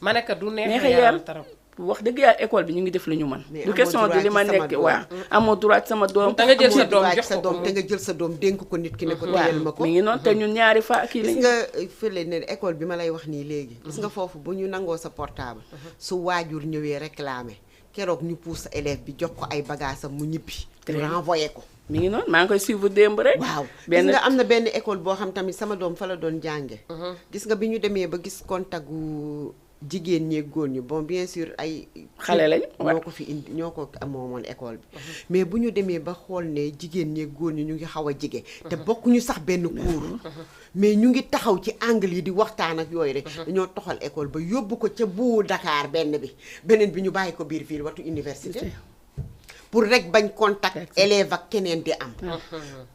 ma nekk du neex neex a a yaral yar trop. wax dëgg yàlla école bi ñu ngi def lu ñu mën. Mais du amoo question droit di li ma ci sama nekk doom. waaw. amoo droit ci sama doom. da nga jël sa amoo doom droit jox sa ko doom ko te nga jël sa doom dénk ko nit ki ne ko waaw téyel ma ko. mi ngi noonu te ñun ñaari fa kii gis lañu. nga fële ne école bi ma lay wax nii léegi. gis nga foofu bu ñu nangoo sa portable. su waajur ñëwee réclamer keroog ñu pousse élève bi jox ko ay bagages am mu ñibbi. Très bien. renvoyé ko. mi ngi noonu maa ngi koy suivre démb rek. waaw gis benn nga am na benn école boo xam tamit sama doom fa la doon jànge gis nga bi ñu demee ba gis contact gu jigéen ñee góor ñi bon bien sûr ay Xale lañu, ñoo ko fi indi ñoo ko moomoon école bi mais bu ñu demee ba xool ne jigéen ñee góor ñi ñu ngi xaw a jige te bokkuñu sax benn cours mais ñu ngi taxaw ci angle yi di waxtaan ak yooyu rek dañoo toxal école ba yóbbu ko ca bu Dakar benn bi beneen bi ñu bàyyi ko biir fii watu université pour rek bañ contact élève ak keneen di am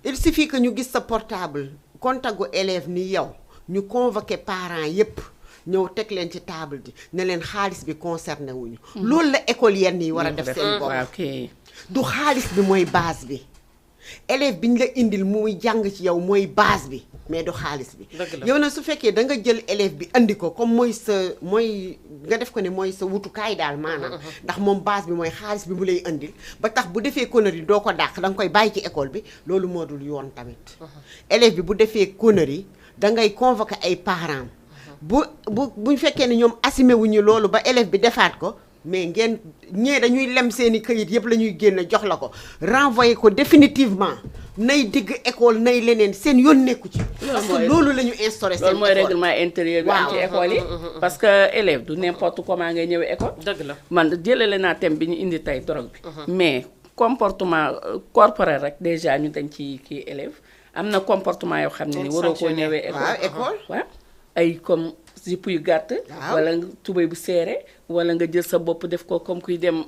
il suffit que ñu gis sa portable contact gu élève ni yow ñu convoqué parents yépp ñëw teg leen ci table ji ne leen xaalis bi concerné wuñu loolu la école yenn yi war a def seen bopp waaw ok. du xaalis bi mooy base bi élève bi ñu la indil muy jàng ci yow mooy base bi mais du xaalis bi Dëgg la. yow nag su fekkee da nga jël élève bi andi ko comme mooy sa mooy nga def ko ne mooy sa wutukaay daal maanaam ndax moom base bi mooy xaalis bi mu lay indil ba tax bu defee connerie doo ko dàq da nga koy bàyyi ci école bi loolu moo dul yoon tamit élève bi bu defee connerie da ngay convoquer ay parents buñ fekkee ne ñoom assumé wuñu loolu ba élève bi defaat ko mais ngeen ñee dañuy lem seeni këyit yëpp la ñuy génne jox la ko renvoyer ko définitivement nay digg école nay leneen seen yoon nekku ci parce que loolu la ñu instauré seen loolu mooy école règlement intérieur bi am ci école yi. parce que élève du n'importe comment ngay ñëwee école. dëgg la man jëlale naa thème bi ñu indi tey drogue bi. mais comportement corporel rek déjà ñu dañ ci kii élève am na comportement yoo xam ne ni waroo koo ñëwee école. waaw école waaw ay comme jipp yu gàtt. Waaw. wala tubéy bu seere wala nga jël sa bopp def ko comme kuy dem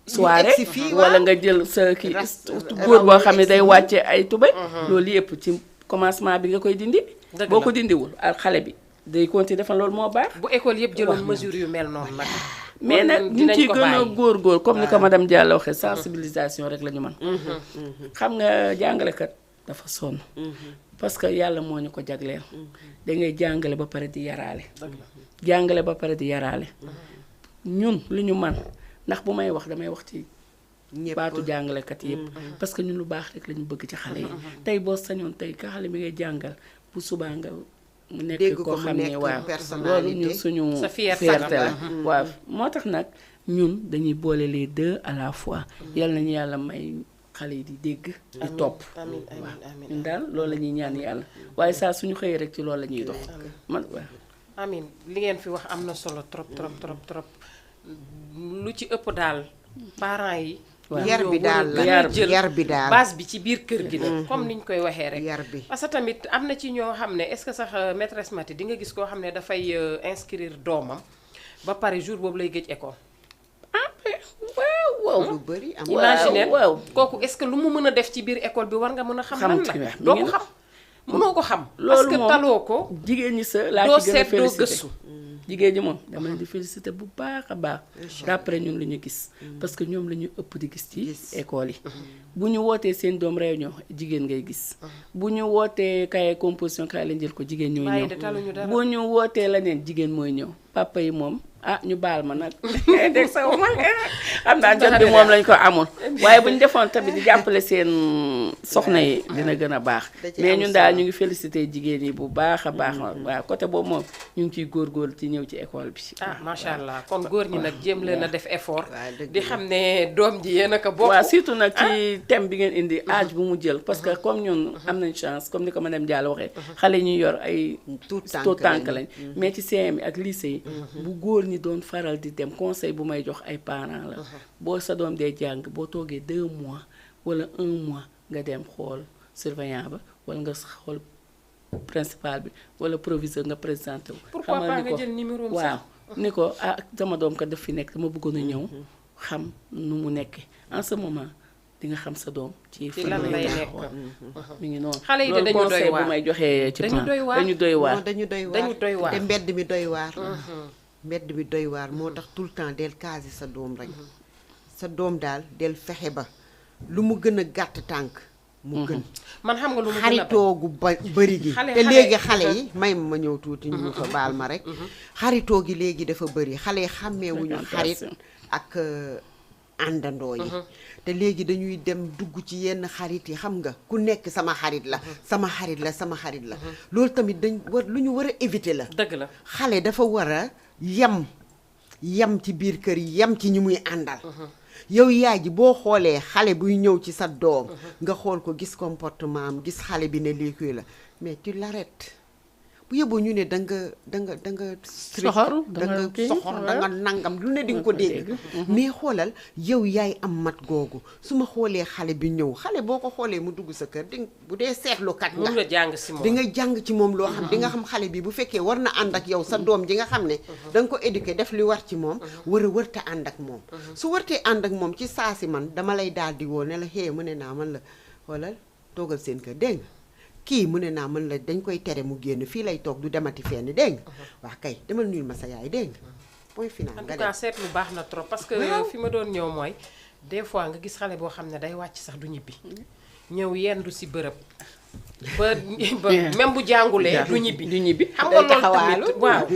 soirée egsi fii, wala waaw. nga jël sa kii Ras- góor boo xam ne day egsi. wàcce ay tubéy. loolu yëpp ci commencement bi nga koy dindi. Dëgg boo la. ko dindiwul ak xale bi day continuer defal loolu moo baax. bu école yëpp jëloon mesure yu mel noonu nag mais kon nag ñu dinañ ciy ko gën a bàyyi. góor comme ni ko madame Diallo waxee sensibilisation rek la ñu mën. xam nga jàngalekat dafa sonn. parce que yàlla moo ñu ko jagleel. da ngay jàngale ba pare di yaraale. jàngale ba pare di yaraale. ñun lu ñu man ndax bu may wax damay wax ci ñëpp baatu jàngalekat yépp parce que ñun lu baax rek la ñu bëgg ci xale yi. tey boo sañoon tey ka xale bi ngay jàngal bu subaa nga mu Dégg nekk ko koo mu xam ne nekk waaw personnalité. loolu ñun suñu Sa fierté fierté la. la waaw moo tax nag ñun dañuy boole les deux à la fois yal nañu yàlla may xale yi di dégg di topp amiin amiin amiin ñun daal loolu la ñuy ñaan yàlla waaye saa suñu xëyee rek ci loolu la ñuy dox man waaw amiin li ngeen fi wax am na solo trop trop lu ci ëpp daal parents yi waaw. yar bi daal la Yar bi. yar bi daal base bi ci biir kër gi la comme niñ koy waxee rek yar bi parce que tamit am na ci ñoo xam ne est-ce que sax maîtresse Mati di nga gis koo xam ne dafay inscrire doomam ba pare jour boobu lay gëj école waaw lu bëri am imaginer waaw. kooku est-ce que lu mu mën a def ci biir école bi war nga mën a xam Xam lan ci la wax, mi doo ngi ko na- xam mënoo ko xam parce loolu que moom taloo ko jigéen ñi sa laa doo ci gën a seet doo félicité gëstu jigéen ñi moom dama leen di félicité bu baax a baax d'après ñun lu ñu gis parce que ñoom la ñu ëpp di gis ci école yi bu ñu wootee seen doom réunion jigéen ngay gis bu ñu wootee kaye composition kaye lañ jël ko jigéen ñooy bàyyi ñëw de taluñu dara bu ñu wootee la neen jigéen mooy ñëw papa yi moom ah ñu baal ma nag dégg sa ma xam naa jot bi moom lañ ko amul waaye bu ñu defoon tamit di jàppale seen soxna yi dina gën a baax Da ci mais am ñun daal solo. ñu ngi félicité jigéen yi bu baax a baax waaw côté boobu moom ñu ngi ciy góorgóorlu ci ñëw ci école bi ah macha allah kon góor ñi nag jéem leen a def effort waaw, dëgg di la. xam ne doom ji yéen a ko bokk waaw surtout nag ci thème bi ngeen indi âge bu mu jël parce que comme ñun am nañ chance comme ni ko madame Diallo waxee xale yi ñuy yor ay Tuut tànk tout tànk lañ. lañ mais ci CM yi ak lycée yi bu góor ñi doon faral di dem conseil bu may jox ay parents la boo sa doom dee jàng boo toogee 2 mois wala 1 mois nga dem xool surveillant ba wala nga xool principal bi wala proviseur nga présenté wu pourquoi xamal pas ni nga ko jël numéro am waaw sax ni ko ah sama doom kat daf fi nekk dama bëggoon a ñëw xam nu mu nekkee en ce moment di nga xam sa doom ci ci lan lay nekk mi ngi noonu Xale yi de loolu dañu doy conseil waar. bu may joxee ci Dañu plan doy waar. dañu doy waar non dañu doy waar dañu doy waar. te mbedd mi doy waar mbedd mi doy waar moo tax tout le temps del caser sa doom rek sa doom daal del fexe ba lu mu gën a gàtt tànk mu gën. man xam nga lu mu gën a xaritoo gu bëri gi te léegi xale yi may ma ñëw tuuti ñu fa baal ma rek. xaritoo gi léegi dafa bëri xale yi xàmmeewuñu xarit ak àndandoo yi. te léegi dañuy dem dugg ci yenn xarit yi xam nga ku nekk sama xarit la sama xarit la sama xarit la loolu tamit dañ war lu ñu war a éviter la. dëgg la xale dafa war a yem ci biir kër yi yem ci ñi muy àndal. yow yaay ji boo xoolee xale buy ñëw ci sa doom nga xool ko gis comportement am gis xale bi ne lii kuy la mais tu l'arrêtes bu yóbboo ñu ne da nga soxor da nga nangam lu ne di nga ko dégg mais xoolal yow yaay am mat googu su ma xoolee xale bi ñëw xale boo ko xoolee mu dugg sa kër di bu dee seetlukat nga nga jàng si moom di nga jàng ci moom loo xam di nga xam xale bi bu fekkee war na ànd ak yow sa doom ji nga xam ne da nga ko éduquer def li war ci moom wërta ànd ak moom su wartee ànd ak moom ci saa si man dama lay daal di woo ne la xée mu ne naa man la xoolal toogal seen kër dégg nga kii mu ne naa mën la dañ koy tere mu génn fii lay toog du demati fenn dégg nga waa kay demal nuyul ma sa yaay dégg nga point final. en tout cas seetlu baax na trop parce que fi ma doon ñëw mooy des fois nga gis xale boo xam ne day wàcc sax du ñibbi ñëw yendu si bërëb ba même bu jàngulee du ñibbi xam nga loolu tamit waaw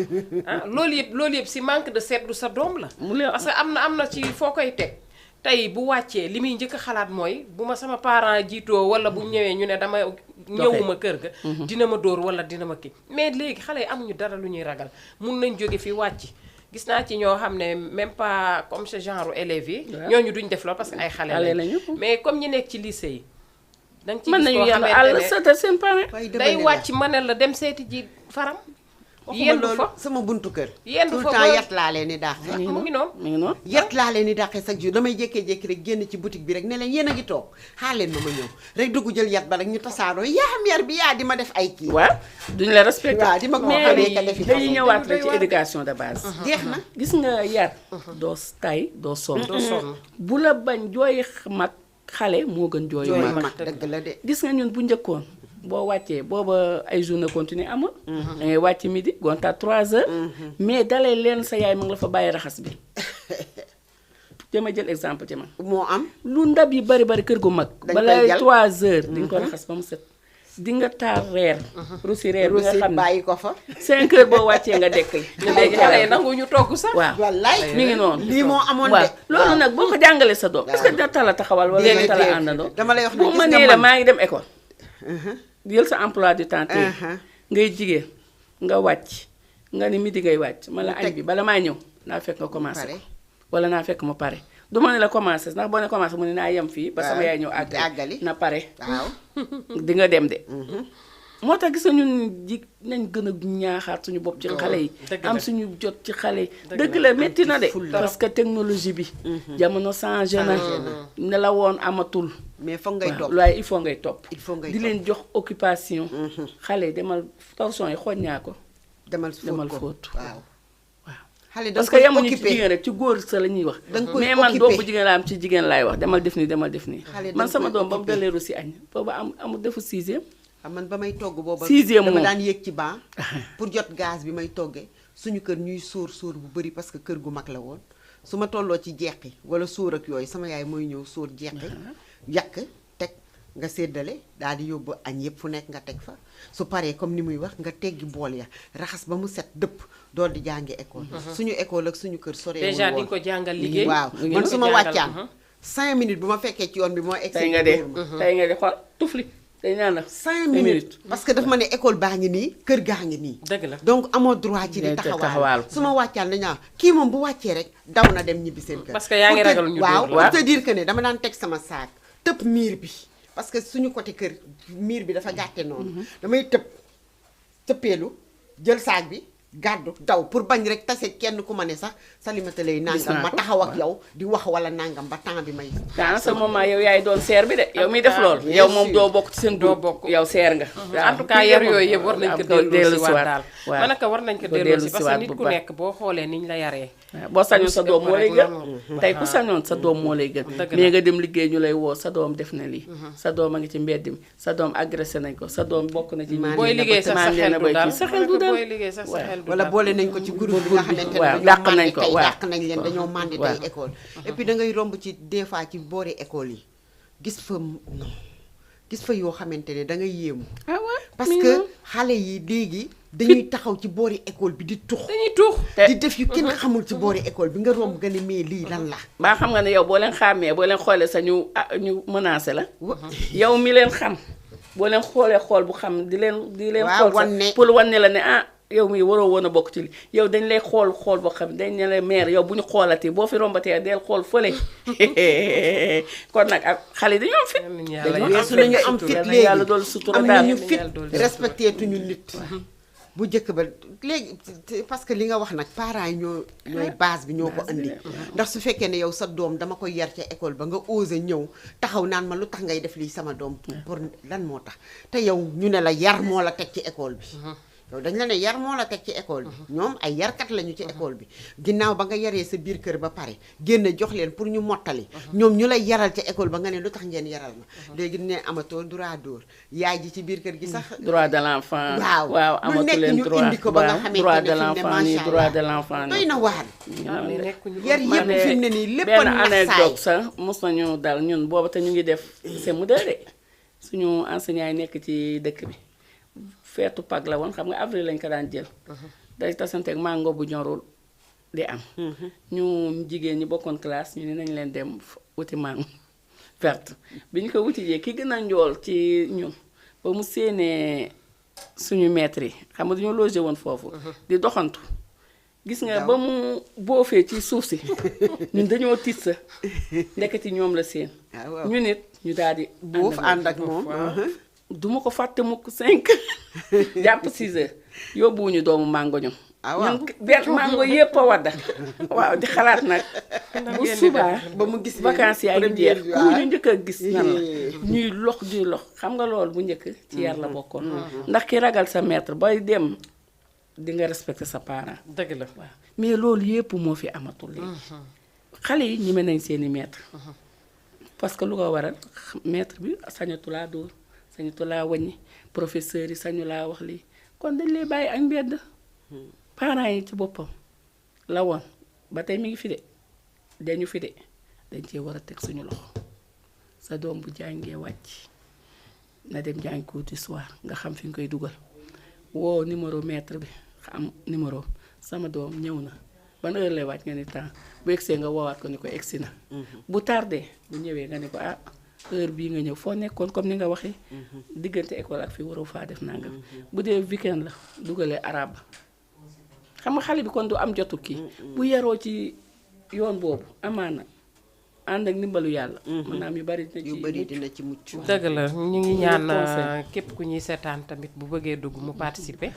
loolu yëpp si manque de seetlu sa doom la parce que am na ci foo koy teg tey bu wàccee li muy njëkk a xalaat mooy bu ma sama parent jiitoo wala bu ñëwee ñu ne dama ñëwuma kër ga dina ma dóor wala dina ma kii mais léegi xale yi amuñu dara lu ñuy ragal mun nañ jóge fi wàcc gis naa ci ñoo xam ne même pas comme ce genre élèves yi ñooñu duñ def loolu parce que ay xale lañu mais comme ñi nekk ci lycée yi danga ci gis koo xamante ne seen parent day wàcc mënel la dem seeti ji faram yendu fa sama buntu kër yendu fa tout le temps yat laa leen di dàqe mu ngi noonu yat laa leen di dàqe chaque jour damay jékkee-jékki rek génn ci boutique bi rek ne leen yéen a ngi toog xaar leen ma ñëw rek dugg jël yat ba rek ñu tasaaroo yaa mère bi yaa di ma def ay kii waaw duñu la respecté waaw di ma ko xamee ka defi dañuy ñëwaat rek ci éducation de base jeex na gis nga yar doo tay doo sonn bu la bañ jooy mag xale moo gën jooy mag dëgg la de gis nga ñun bu njëkkoon boo wàccee booba ay journée continue amul da ngay wàcc midi gonta 3 heures mais dalee leen sa yaay ma ngi la fa bàyyi raxas bi dama jël exemple ci man moo am lu ndab yi bari kër gu mag balay 3 heures di nga ko raxas ba mu set di nga taal reer russi reer bi nga xam ne bàyyi ko fa 5 heures boo wàccee nga dekk li léegi xale yi nangu ñu togg sax waaw wallaay mi ngi noonu lii moo amoon waaw de loolu nag boo ko jàngalee sa doom est-ce que dina tala taxawal wala dina tala àndandoo dama lay wax ne bu gis ma nga nee la man maa ngi dem école jël sa emploi du temps tey ngay jigéen nga wàcc nga ni midi ngay wàcc ma la añ bi bala maa ñëw naa fekk nga commencé ko wala naa fekk ma pare du ma ne la commencé ndax boo ne commencé mu ne naa yem fii ba sama yaay ñëw àggali na pare waaw di nga dem de moo tax gis nga ñun ji nañ gën a ñaaxaat suñu bopp ci xale yi am suñu jot ci xale yi dëgg la métti na de parce que technologie bi jamono changé na ne la woon amatul mais foog ngay topp waaye il faut ngay topp di topp leen jox occupation xale yi demal torsion yi xooj ñaa ko demal fóot waaw xale parce que yamuñu ci jigéen rek ci góor sa la ñuy wax mais man doom bu jigéen la am ci jigéen laay wax demal def nii man sama doom ba mu dalee Russie añ boobu amul defu 6e man ba may togg booba 6e dama daan yéeg ci ban pour jot gaz bi may toggee suñu kër ñuy sóor bu bëri parce que kër gu mag la woon su ma tolloo ci jeqi wala sóor ak yooyu sama yaay mooy ñëw sóor jeqi yàq teg nga séddale daal di yóbbu añ yëpp fu nekk nga teg fa su paree comme ni muy wax nga teggi bool ya raxas ba mu set dëpp dool di jàngi école suñu école ak suñu kër soree déjà di ko jàngal liggéey waaw man su ma wàccaan 5 minutes bu ma fekkee ci yoon bi moo egg tey nga de xool tufli dañ naan la 5 minutes parce que daf ma ne école baa ngi nii kër gaa ngi nii dëgg la donc amoo droit ci di taxawaal su ma wàccaan dañaa kii moom bu wàccee rek daw na dem ñibbi seen kër parce que yaa ngi ragal ñu waaw pour te dire que ne dama daan teg sama saak tëb miir bi parce que suñu côté kër miir bi dafa gàtte noonu damay tëppeelu jël saak bi gàddu daw pour bañ rek tase kenn ku ma ne sax Salimata lay nangam ma taxaw ak yow di wax wala nangam ba temps bi may dans ce moment yow yaay doon seer bi de yow miy def lool yow moom doo bokk ci seen doo bokk yow seer nga en tout cas yar yooyu yëpp war nañ ko dellu si waat daal man naka war nañ ko dellu si parce que nit ku nekk boo xoolee niñ la yaree boo sañoon sa doom moo lay gën tey ku sañoon sa doom moo lay gën mais nga dem liggéey ñu lay woo sa doom def na lii sa doom a ngi ci mbedd mi sa doom agressé nañ ko sa doom bokk na ci booy liggéey sax sa xel du dal booy liggéey sax sa xel du dal wala boole nañ ko ci groupe bi nga xamante ne waaw dàq nañ ko dàq nañ leen dañoo màndi tey école et puis da ngay romb ci des fois ci boori école yi gis fa non gis fa yoo xamante ne da ngay yéemu. ah ouais parce que xale yi léegi dañuy taxaw ci boori école bi di tux. dañuy tuux di def yu kenn xamul ci boori école bi nga romb nga ne mais lii lan la. baa xam nga ne yow boo leen xàmmee boo leen xoolee sa ñu ñu menacé la. yow mi leen xam boo leen xoolee xool bu xam di leen. waaw xool sax pour wan ne la ne ah. yow mii waroo woon a bokk ci li yow dañ lay xool boo xam dañ ne la mère yow bu ñu xoolatee boo fi rombatee del xool fële kon nag ak xale yi dañoo am fit. weesu nañu am fit léegi yàlla dool sutura am daal nañu fit respecté tuñu nit. bu njëkk ba léegi parce que li nga wax nag parents yi ñooy base bi ñoo ko andi. ndax su fekkee ne yow sa doom dama koy yar ca école ba nga osé ñëw taxaw naan ma lu tax ngay def lii sama doom. pour lan moo tax te yow ñu ne la yar moo la teg ci école bi. yow dañ la ne yar moo la teg ci école bi ñoom ay yarkat lañu ci école bi ginnaaw ba nga yaree sa biir kër ba pare génn jox leen pour ñu mottali ñoom ñu lay yaral ca école ba nga ne lu tax ngeen yaral ma léegi ne amatoo droit dóor yaay ji ci biir kër gi sax droit de l'enfant waaw amatu leen droit indi ko ba nga xamante droit de ne l'enfant nii droit de l'enfant doy na waar yar yëpp fi mu ne nii lépp benn a nax anecdote sax mos nañu dal ñun booba te ñu ngi def CM2 de suñu enseignant yi nekk ci dëkk bi feetu Pâques la woon xam nga avril lañ ko daan jël day tasanteeg mango bu ñorul di am ñu jigéen ñi bokkoon classe ñu ne nañ leen dem wuti mango verte bi ñu ko wuti jee ki gën a njool ci ñun ba mu séenee suñu maître yi xam nga dañoo logé woon foofu di doxantu gis nga ba mu boofee ci suuf si ñun dañoo tiit sa ndeketi ñoom la seen ñu nit ñu daal di boof ànd ak moom duma ko fàtte mukk 5 jàpp 6 heures yóbbuwuñu doomu mango ñu ñun benn mango yépp a wadda waaw di xalaat nag bu subaa ba mu gis vacances yaa ngi jeex ku ñu njëkk a gis nan la ñuy lox di lox xam nga loolu bu njëkk ci yar la bokkoon ndax ki ragal sa maître bay dem di nga respecter sa parent dëgg la waaw mais loolu yépp moo fi amatul léegi xale yi ñeme nañ seeni maître parce que lu ko waral maître bi sañatu laa dóor sañatu laa wàññi professeur yi sañu laa wax lii kon dañ lay bàyyi ak mbedd parents yi ci boppam la woon ba tey mi ngi fi de dañu fi de dañ cee war a teg suñu loxo sa doom bu jàngee wàcc na dem jàng ko ci soir nga xam fi nga koy dugal woo numéro maître bi xam numéro sama doom ñëw na ban heure lay wàcc nga ni temps bu egsee nga woowaat ko ni ko egsi na bu tardé bu ñëwee nga ni ko ah heure bii nga ñëw foo nekkoon comme ni nga waxee diggante école ak fii waroo faa def nangam bu dee weekend la dugalee arabe xam nga xale bi kon du am jotu kii bu yaroo ci yoon boobu amaana ànd ak ndimbalu yàlla mën naa am yu bari dina ci mucc dëgg la ñu ngi ñaan képp ku ñuy seetaan tamit bu bëggee dugg mu participer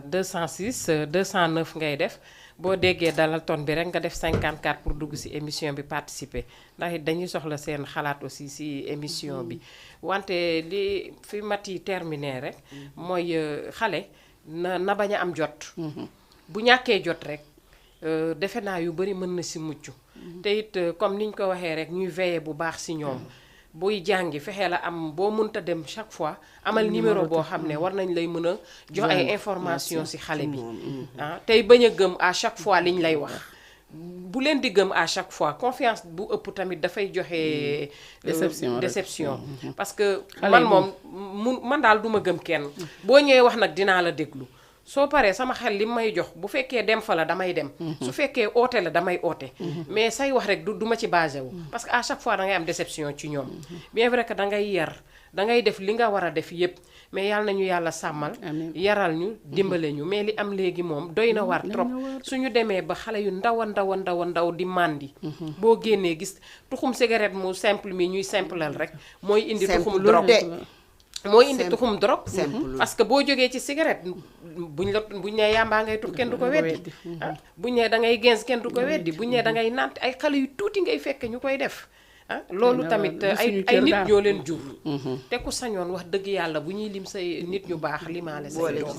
206 209 ngay def boo déggee dalal ton bi rek nga def 54 pour dugg ci émission bi participer ndax it dañuy soxla seen xalaat aussi ci émission bi wante li fi mat yi terminé rek mooy xale na bañ a am jot bu ñàkkee jot rek defe naa yu bari mën na ci mucc te it comme niñ ko waxee rek ñuy veiller bu baax ci ñoom buy jàngi fexee la am boo mënta dem chaque fois amal numéro boo xam ne war nañ lay mën a jox ay information ci xale bi tey bañ a gëm à chaque fois liñ lay wax bu leen di gëm à chaque fois confiance bu ëpp tamit dafay joxe déception parce que man daal duma gëm kenn boo ñëwee wax nag dinaa la déglu soo paree sama xel li may jox bu fekkee dem fa la damay dem su fekkee oote la damay oote mais say wax rek du ma ci basé wu parce que à chaque fois da ngay am déception ci ñoom bien vrai que da ngay yar da ngay def li nga war a def yépp mais yàlla nañu yàlla sàmmal yaral ñu dimbale ñu mais li am léegi moom doy na war trop suñu demee ba xale yu ndaw a ndaw di màndi boo génnee gis tuxum cigarette mu simple mi ñuy simplal rek mooy indi tuxum drogue parce que boo jógee ci cigarette buñ nee yàmbaa ngay tux kenn du ko weddi buñ nee da ngay gens kenn du ko weddi buñ nee da ngay naan ay xale yu tuuti ngay fekk ñu koy def loolu tamit ay nit ñoo leen jur te ku sañoon wax dëgg yàlla bu ñuy lim say nit ñu baax limaale say doom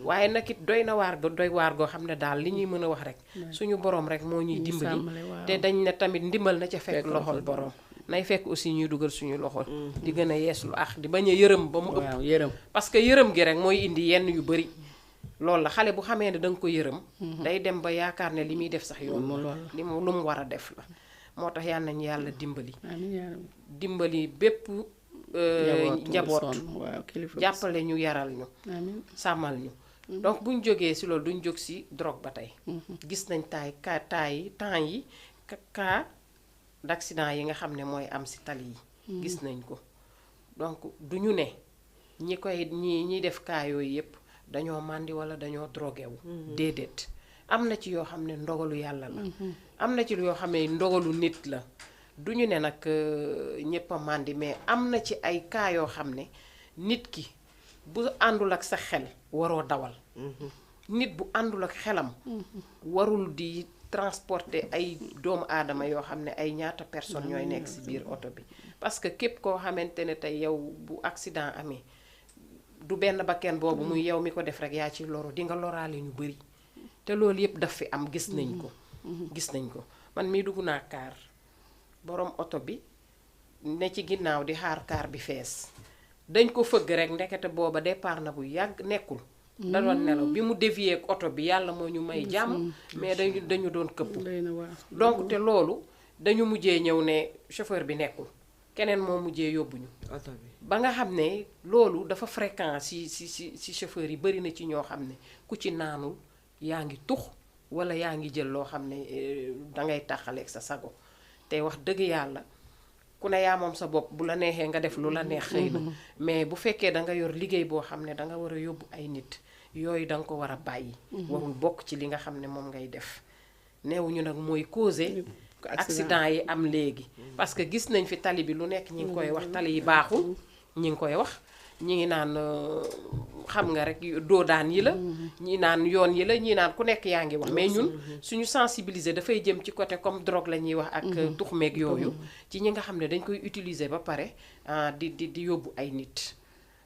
waaye nag it doy na waar goo xam ne daal li ñuy mën a wax rek suñu borom rek moo ñuy dimbali te dañ ne tamit ndimbal na ca fekk loxol borom nay fekk aussi ñuy dugal suñu loxo di gën a yeeslu di bañ a yërëm ba mu ëpp parce que yërëm gi rek mooy indi yenn yu bari loolu la xale bu xamee ne da nga ko yërëm day dem ba yaakaar ne li muy def sax yoon lu mu war a def la moo tax yal nañu yàlla dimbali amiin yaa rabbi. dimbali bépp njaboot waaw kilifa jàppale ñu yaral ñu amiin sàmmal ñu donc buñ jógee si loolu duñ jóg si drogue ba tey gis nañ temps yi cas d'accident yi nga xam ne mooy am si tali yi gis nañ ko donc duñu ne ñiy def cas yooyu yépp dañoo màndi wala dañoo drogué wu déedéet am na ci yoo xam ne ndogalu yàlla la am na ci yoo xam ne ndogalu nit la duñu ne nag ñépp a màndi mais am na ci ay cas yoo xam ne nit ki bu àndul ak sa xel waroo dawal nit bu àndul ak xelam warul di transporter ay doomu aadama yoo xam ne ay ñaata personnes ñooy nekk ci biir oto bi parce que képp koo xamante ne tey yow bu accident amee du benn bakken boobu muy yow mi ko def rek yaa ci loru di nga loraale ñu bari te loolu yépp daf fi am gis nañ ko man mii dugg naa kaar borom oto bi ne ci ginnaaw di xaar kaar bi fees dañ ko fëgg rek ndekete booba départ na bu yàgg nekkul da doon nelaw bi mu dévier ak oto bi yàlla moo ñu may jàmm mais dañu doon këpp donc te loolu dañu mujjee ñëw ne chauffeur bi nekkul keneen moo mujjee yóbbuñu oto bi ba nga xam ne loolu dafa fréquent ci chauffeur yi bari na ci ñoo xam ne ku ci naanul yaa ngi tux walla yaa ngi jël loo xam ne dangay tàqaleeg sa sago te wax dëgg yàlla ku ne yaa moom sa bopp bu la neexee nga def lu la neex xëy na mais bu fekkee danga yor liggéey boo xam ne danga war a yóbbu ay nit yooyu danga ko war a bàyyi warul bokk ci li nga xam ne moom ngay def neewuñu nag mooy causé accident yi am léegi parce que gis nañ fi tali bi lu nekk ñi ngi koy wax tali yi baaxul ñi ngi koy wax ñi ngi naan xam nga rek doodaan yi la ñi naan yoon yi la ñi naan ku nekk yaa ngi wax mais ñun suñu sensibiliser dafay jëm ci côté comme drogue la ñuy wax ak tux meeg yooyu ci ñi nga xam ne dañ koy utiliser ba pare di yóbbu ay nit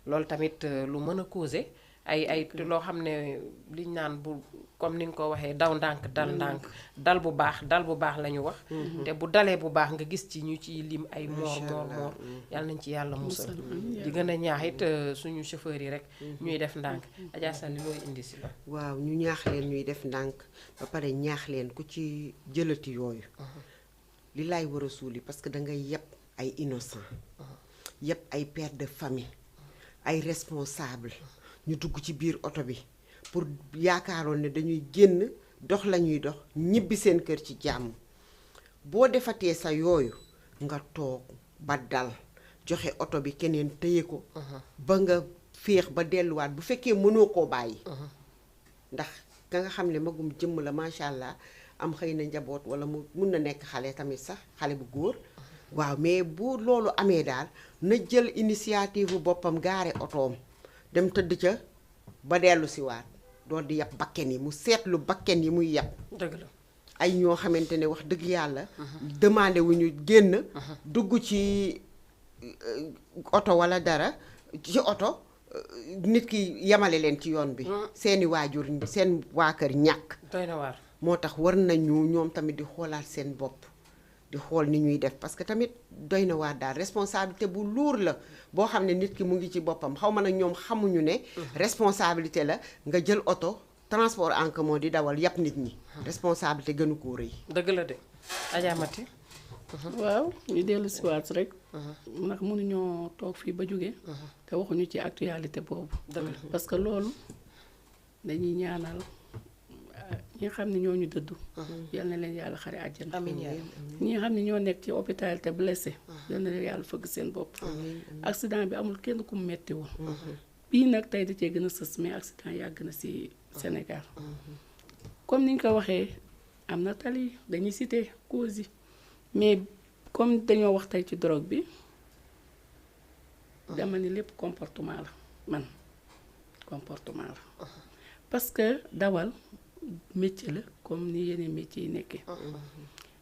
loolu tamit lu mën a causer ay loo xam ne liñ naan bu comme ni nga ko waxee daw ndànk dal ndànk dal bu baax la ñu wax te bu dalee bu baax nga gis ci ñu ciy lim ay moor yàlla nañ ci yàlla musal di gën a ñaax it suñu chauffeur yi rek ñuy def ndànk Adja Sall looy indi si la waaw ñu ñaax leen ñuy def ndànk ba pare ñaax leen ku ci jëlati yooyu li laay war a suuli parce que dangay yeb ay innocent yeb ay père de famille ay responsable ñu dugg ci biir oto bi pour yaakaaroon ne dañuy génn dox la ñuy dox ñibbi seen kër ci jàmm boo defatee sa yooyu nga toog ba dal joxe oto bi keneen téye ko ba nga féex ba delluwaat bu fekkee mënoo koo bàyyi ndax ka nga xam ne magum jëmm la macha allah am xëy na njaboot wala mu mun na nekk xale tamit sax xale bu góor waaw mais bu loolu amee daal na jël initiative boppam gaare otoom dem tëdd ca ba dellu si waat doon di yab bakken yi mu seetlu bakken yi muy yab dëgg la ay ñoo xamante ne wax dëgg yàlla demandé wu ñu génn dugg ci oto wala dara ci oto nit ki yemale leen ci yoon bi seeni waajur seen waa kër ñàkk doy na waar moo tax war nañu ñoom tamit di xoolaat seen bopp di xool ni ñuy def parce que tamit doy na waar daal responsabilité bu lourd la boo xam ne nit ki mu ngi ci boppam xaw ma nag ñoom xamuñu ne responsabilité la nga jël oto transport en commun di dawal yàpp nit ñi responsabilité gënu koo rëy dëgg la de Adja Mati waaw ñu dellu si waat rek ndax mënuñoo toog fii ba jóge te waxuñu ci actualité boobu parce que loolu dañuy ñaanal ñi nga xam ne ñoo ñu dëddu yal na leen yàlla xare àjjana amiin yaay ñi nga xam ne ñoo nekk ci hôpital te blessé yal na leen yàlla fëgg seen bopp accident bi amul kenn ku mu metti woon bii nag tey da cee gën a sës mais accident yàgg na ci Sénégal comme ni ñu ko waxee am na tali dañuy cité cause yi mais comme dañoo wax tey ci drogue bi dama ni lépp comportement la man comportement la parce que dawal métier la comme ni yeneen métier yi nekkee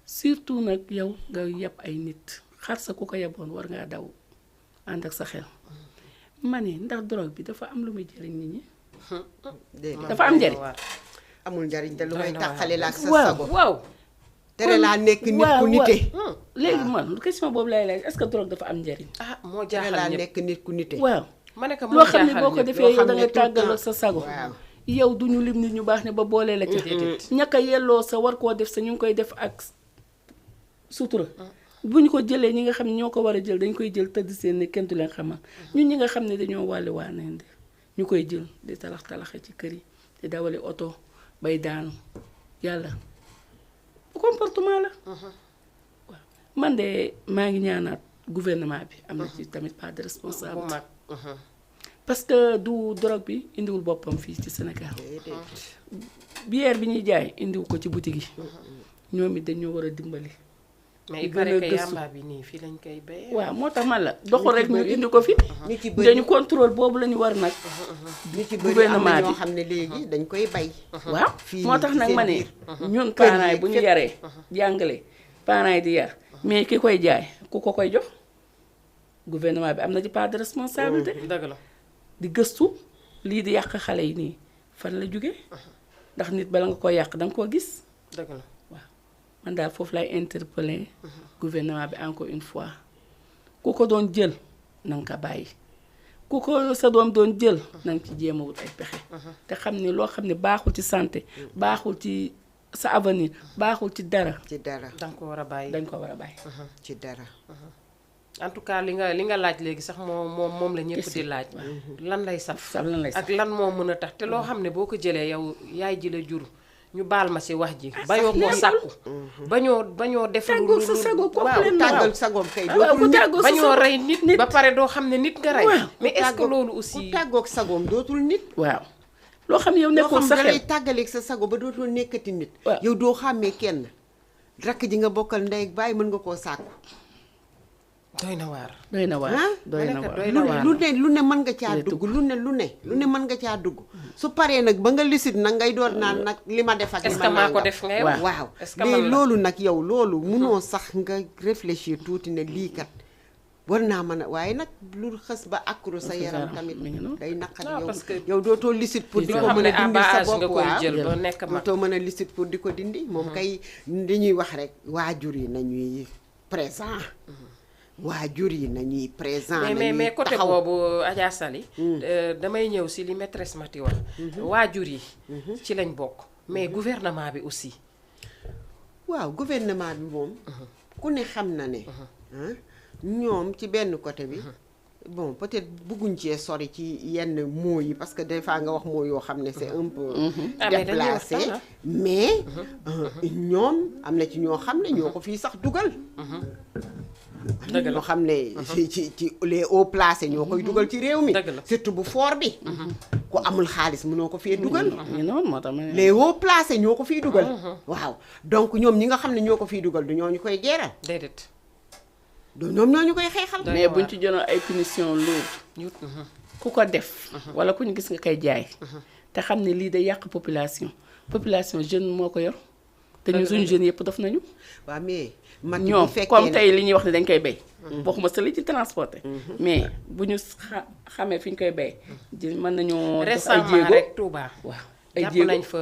surtout nag yow nga yeb ay nit xar sa ku ko yeboon war ngaa daw ànd ak sa xel ma ne ndax drogue bi dafa am lu muy jëriñ nit ñi dafa am njëriñ amul njariñ te lu may tàqale la ak sa waaw sago waaw tere laa nekk nit ku nite léegi man question boobu lay laaj est-ce que drogue dafa am njëriñ moo tere jaaxal laa ñëpp nekk nit ku nite waaw ma ne ko loo xam ne boo ko defee yow xam da ne ngay tout le tàggal ak temps. sa sago waaw yow duñu lim nit ñu baax ne ba boolee la ci ñàkk a yelloo sa war koo def sa ñu ngi koy def ak sutura bu ñu ko jëlee ñi nga xam ne ñoo ko war a jël dañ koy jël tëdd seen ne kenn du leen xamal ñun ñi nga xam ne dañoo wàlli waanende ñu koy jël di talaxe ci kër yi di dawali oto bay daanu yàlla comportement la waaw man de maa ngi ñaanaat gouvernement bi am na ci tamit pas de responsabilité parce que du drogue bi indiwul boppam fii ci Sénégal bière bi ñuy jaay indiwu ko ci boutique yi ñoom it dañoo war a dimbali mais il paraît que yamba bi nii fii lañ koy béyee. waaw moo tax man la doxul rek ñu indi ko fi. dañu contrôle boobu la ñu war nag. gouvernement bi ñoo xam ne léegi dañ koy bay. waaw moo tax nag ma ne ñun parents yi bu ñu yaree jàngale parents yi di yar mais ki koy jaay ku ko koy jox gouvernement bi am na ci part de responsabilité. dëgg la di gëstu lii di yàq xale yi nii fan la jóge ndax nit bala nga koy yàq danga koo gis. dëgg la. man daal foofu lay interpeller gouvernement bi encore une fois ku ko doon jël na nga ko bàyyi ku ko sa doom doon jël na nga ci jéem a wut ay pexe te xam ne loo xam ne baaxul ci santé baaxul ci sa avenir baaxul ci dara. ci dara dañ ko war a bàyyi. dañ ko war a bàyyi. ci dara. en tout cas li nga laaj léegi sax moom la ñëpp di laaj. lan lay saf ak lan moo mën a tax te loo xam ne boo ko jëlee yow yaay ji la jur. ñu baal ma ci wax ji bañoo koo sàkku bañoo def lu tàggal sagoom kay bañoo rey nit ba pare doo xam ne nit nga rey mais est-ce que loolu aussi ku tàggoog sagoom dootul nit waaw loo xam yow nekkul sa xel loo xam da lay tàggaleeg sa sago ba dootul nekkati nit yow doo xàmmee kenn rakk ji nga bokkal ndey ak baay mën nga koo sàkku doy na waar doy na waar lu ne mën nga caa dugg lu ne mën nga caa dugg su paree nag ba nga lisit nag ngay doon naan nag li ma def ak li ma maa ko def ngay wax waaw mais loolu nag yow loolu munoo sax nga réfléchir tuuti ne lii kat war naa mën a waaye nag lu xës ba accro sa yaram tamit day naqari yow dootoo lisit pour di ko mën a dindi sa bopp waaw dootoo mën a lisit pour di ko dindi moom kay dañuy wax rek waajur yi nañuy présent waajur yi nañuy présent mais côté boobu Adja Sali damay ñëw ci li maîtresse Mati wax waajur yi ci lañ bokk mais gouvernement bi aussi waaw gouvernement bi moom ku ne xam na ne ñoom ci benn côté bi bon peut-être bëgguñ cee sori ci yenn mots yi parce que des fois nga wax mots yoo xam ne c'est un peu déplacé mais ñoom am na ci ñoo xam ne ñoo ko fii sax dugal ñoo xam ne ci les hauts placés ñoo koy dugal ci réew mi surtout bu fort bi ku amul xaalis mënoo ko fee dugal les hauts placés ñoo ko fiy dugal waaw donc ñoom ñi nga xam ne ñoo ko fiy dugal du ñoo ñu koy geeral déedéet du ñoom ñoo ñu koy xeexal mais buñ ci jëloon ay punition lourde ku ko def wala ku ñu gis nga koy jaay te xam ne lii day yàq population jeune moo ko yor te ñu suñu jeunes yëpp def nañu waaw mais ñoom comme tey li ñuy wax ne dañ koy bay waxuma sa li ci transporté mais bu ñu xamee fi ñu koy bay mën nañoo def ay jéego rek Touba waaw ay jéego jàpp nañ fa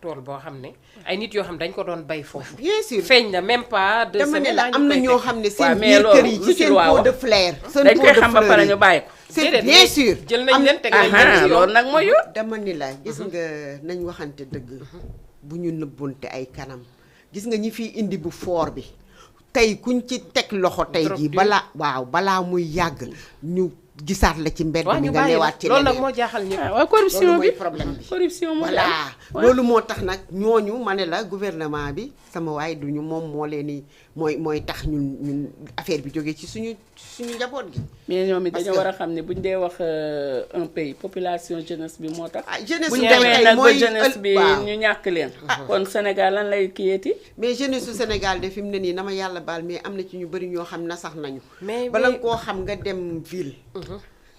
tool boo xam ne ay nit yoo xam dañ ko doon bay foofu bien sûr feeñ na même pas deux dama ne semaines la am na ñoo xam ne seen mais biir kër yi loolu ci seen pot de fleur dañ koy xam ba pare ñu bàyyi ko c'est bien sûr jël nañ leen teg nañ loolu nag mooy yoon dama ni la gis nga nañ waxante dëgg bu ñu nëbbonte ay kanam gis nga ñi fiy indi bu foor bi tey kuñ ci teg loxo tey jii balaa muy yàgg ñu gisaat la ci mbedd mi nga newaat ci loolu nag moo jaaxal ñëpp waaw corruption bi problème bi corruption moo voilà loolu moo tax nag ñooñu ma ne la gouvernement bi sama waay duñu moom moo leen ni mooy tax ñun affaire bi jógee ci suñu njaboot gi mais ñoom it dañoo war a xam ne buñ dee wax un pays population jeunesse bi moo tax jeunesse buñ demee nag ba jeunesse bi ñu ñàkk leen kon Sénégal lan lay kiyeeti mais jeunesse su Sénégal de fi mu ne nii na ma yàlla baal mais am na ci ñu bëri ñoo xam na sax nañu mais bala nga koo xam nga dem ville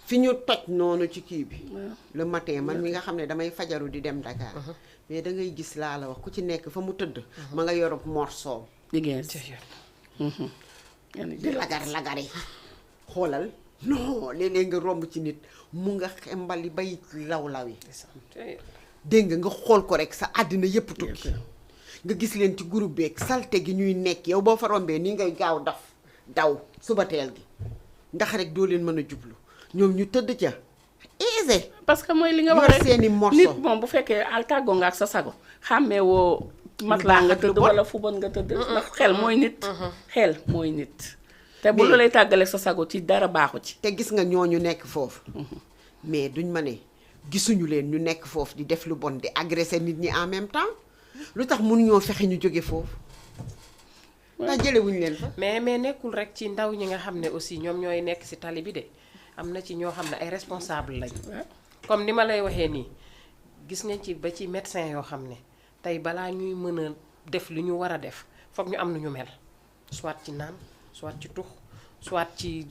fi ñu toj noonu ci kii bi le matin man mi nga xam ne damay fajaru di dem Dakar mais da ngay gis laa la wax ku ci nekk fa mu tëdd ma nga yorob morceau jigéen di lagar-lagari xoolal non léeg-léeg nga romb ci nit mu nga xembali bay law-law yi dégg nga xool ko rek sa àddina yépp tukki nga gis leen ci groupe beeg salte gi ñuy nekk yow boo fa rombee nii ngay gaaw daw suba teel gi ndax rek doo leen mën a jublu ñoom ñu tëdd ca aisé parce que mooy li nga wax rek seeni morceau nit moom bu fekkee al tàggoo nga ak sa sago xàmmee woo mat laa nga tëdd wala fubal nga tëdd ndax xel mooy nit xel mooy nit te bu lu lay tàggale sa sago ci dara baaxu ci te gis nga ñooñu nekk foofu mais duñ ma ne gisuñu leen ñu nekk foofu di def lu bon di agresser nit ñi en même temps lu tax mënuñoo fexe ñu jóge foofu ndax jëlewuñu leen fa mais nekkul rek ci ndaw ñi nga xam ne aussi ñoom ñooy nekk ci tali bi de am na ci ñoo xam ne ay responsable lañ comme ni ma lay waxee nii gis nga ci ba ci médecin yoo xam ne tey balaa ñuy mën a def li ñu war a def foog ñu am nu ñu mel soit ci naan soit ci tux soit ci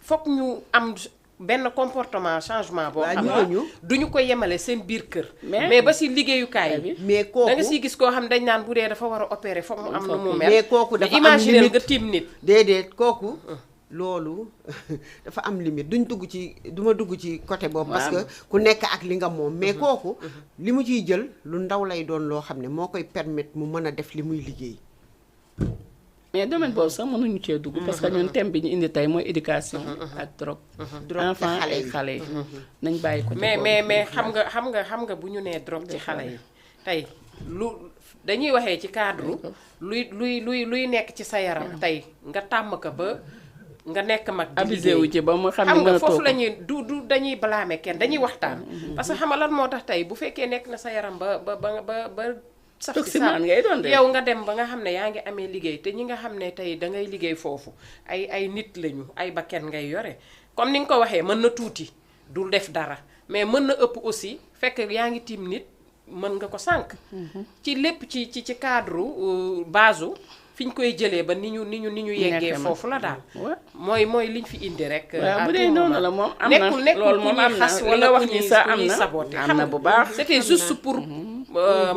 foog ñu am benn comportement changement boo xam ne duñu ko yemale seen biir kër mais ba si liggéeyukaay bi mais kooku da nga siy gis koo xam dañ naan bu dee dafa war a opérer foog mu am na mu mel mais kooku dafa am imaginer limite nga tiim nit déedéet kooku loolu dafa am limite duma dugg ci côté boobu parce que ku nekk ak li nga moom mais kooku li mu ciy jël lu ndaw lay doon loo xam ne moo koy permettre mu mën a def li muy liggéey mais domaine boobu sax mënuñu cee dugg parce que ñun thème bi ñu indi tey mooy éducation ak drogue enfant ay xale yi nañ bàyyi ko mais xam nga bu ñu nee drogue ci xale yi tey lu dañuy waxee ci cadre luy nekk ci sa yaram tey nga tàmm ko ba nga nekk mag di abusé wu ci ba mu xam ne nga foofu la ñuy du dañuy blâmer kenn dañuy waxtaan parce que xam nga lan moo tax tey bu fekkee nekk na sa yaram ba saf si sax ngay doon de yow nga dem ba nga xam ne yaa ngi amee liggéey te ñi nga xam ne tey dangay liggéey foofu ay nit lañu ay bakken ngay yore comme ni nga ko waxee mën na tuuti dul def dara mais mën na ëpp aussi fekk yaa ngi tiim nit mën nga ko sànq ci lépp ci cadre base fi ñu koy jëlee ba ni ñu yeggee foofu la daal mooy liñ fi indi rek bu dee noonu la moom am na nekkul moom am na wala wax ni sa am na bu baax c'était juste pour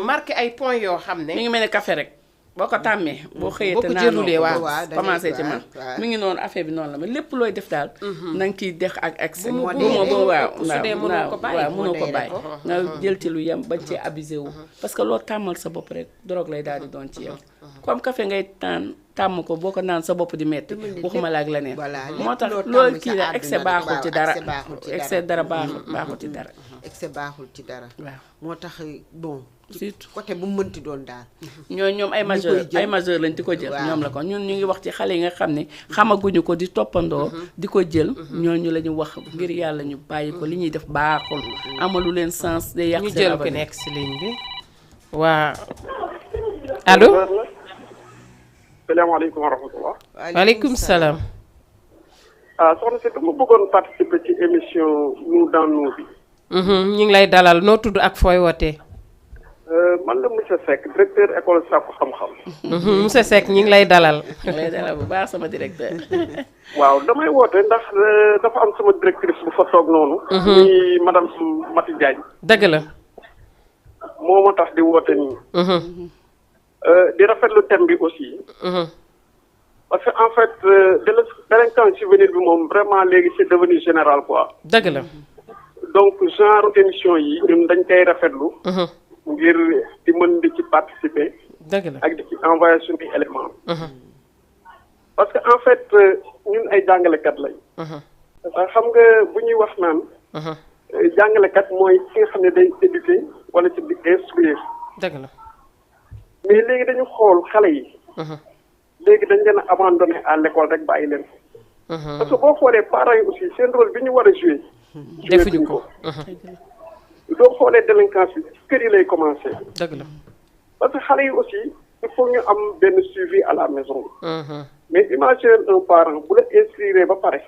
marquer ay points yoo xam ne mi ngi mel ni café rek boo ko tàmmee boo xëyee te naanoo waaw commencé ci man mi ngi noonu affaire bi noonu la mais lépp looy def daal na nga ciy dex ak excès waaw mënoo ko bàyyi nga jël ci lu yem bañ ci abusé wu parce que loo tàmmal sa bopp rek drogue lay daal di doon ci yow comme café ngay tàmm ko boo ko naan sa bopp di metti waxuma la ak leneen moo tax loolu kii la excès baaxul ci dara excès dara baaxul ci dara excès baaxul ci dara waaw moo tax bon surtout côté bu mu mënti doon daal ñoom ay majeur lañ di ko jël ñoom la ko ñun ñu ngi wax ci xale yi nga xam ne xamaguñu ko di toppandoo di ko jël ñooñu la ñu wax ngir yàlla ñu bàyyi ko li ñuy def baaxul amalu leen sens day yàq ñu jël ko nekk si ligne bi waa allo salaamaaleykum wa rahmatulah. waaleykum salaam. soxna si dama bëggoon participer ci émission Nous dans nous bi. ñu ngi lay dalal noo tudd ak fooy wootee. man la monsieur Seck directeur école Sakku Xam-Xam. monsieur Seck ñu ngi lay dalal. ñu ngi lay dalal bu baax sama directeur. waaw damay woote ndax dafa am sama directrice bu fa toog noonu. muy madame Mati Diagne. dëgg la. moo ma tax di woote nii. di rafetlu thème bi aussi. parce que en fait délinquance juvénile bi moom vraiment léegi c'est devenu général quoi. dëgg la. donc genre émission yi ñun dañ koy rafetlu. ngir di mën di ci participer. dëgg la ak di ci envoyer suñuy éléments. parce que en fait ñun ay jàngalekat lañ. xam nga bu ñuy wax naan. jàngalekat mooy ki nga xam ne day éduquer wala ci di instruire. dëgg la. mais léegi dañu xool xale yi. léegi dañ leen a abandonné à l'école rek bàyyi leen. parce que boo xoolee parents yi aussi seen rôle bi ñu war a jouer. defuñu ko. doo xoolee délinquance bi ci kër yi lay commencer. dëgg la. parce que xale yi aussi il faut ñu am benn suivi à la maison. mais imagine un parent bu la inscrire ba pare.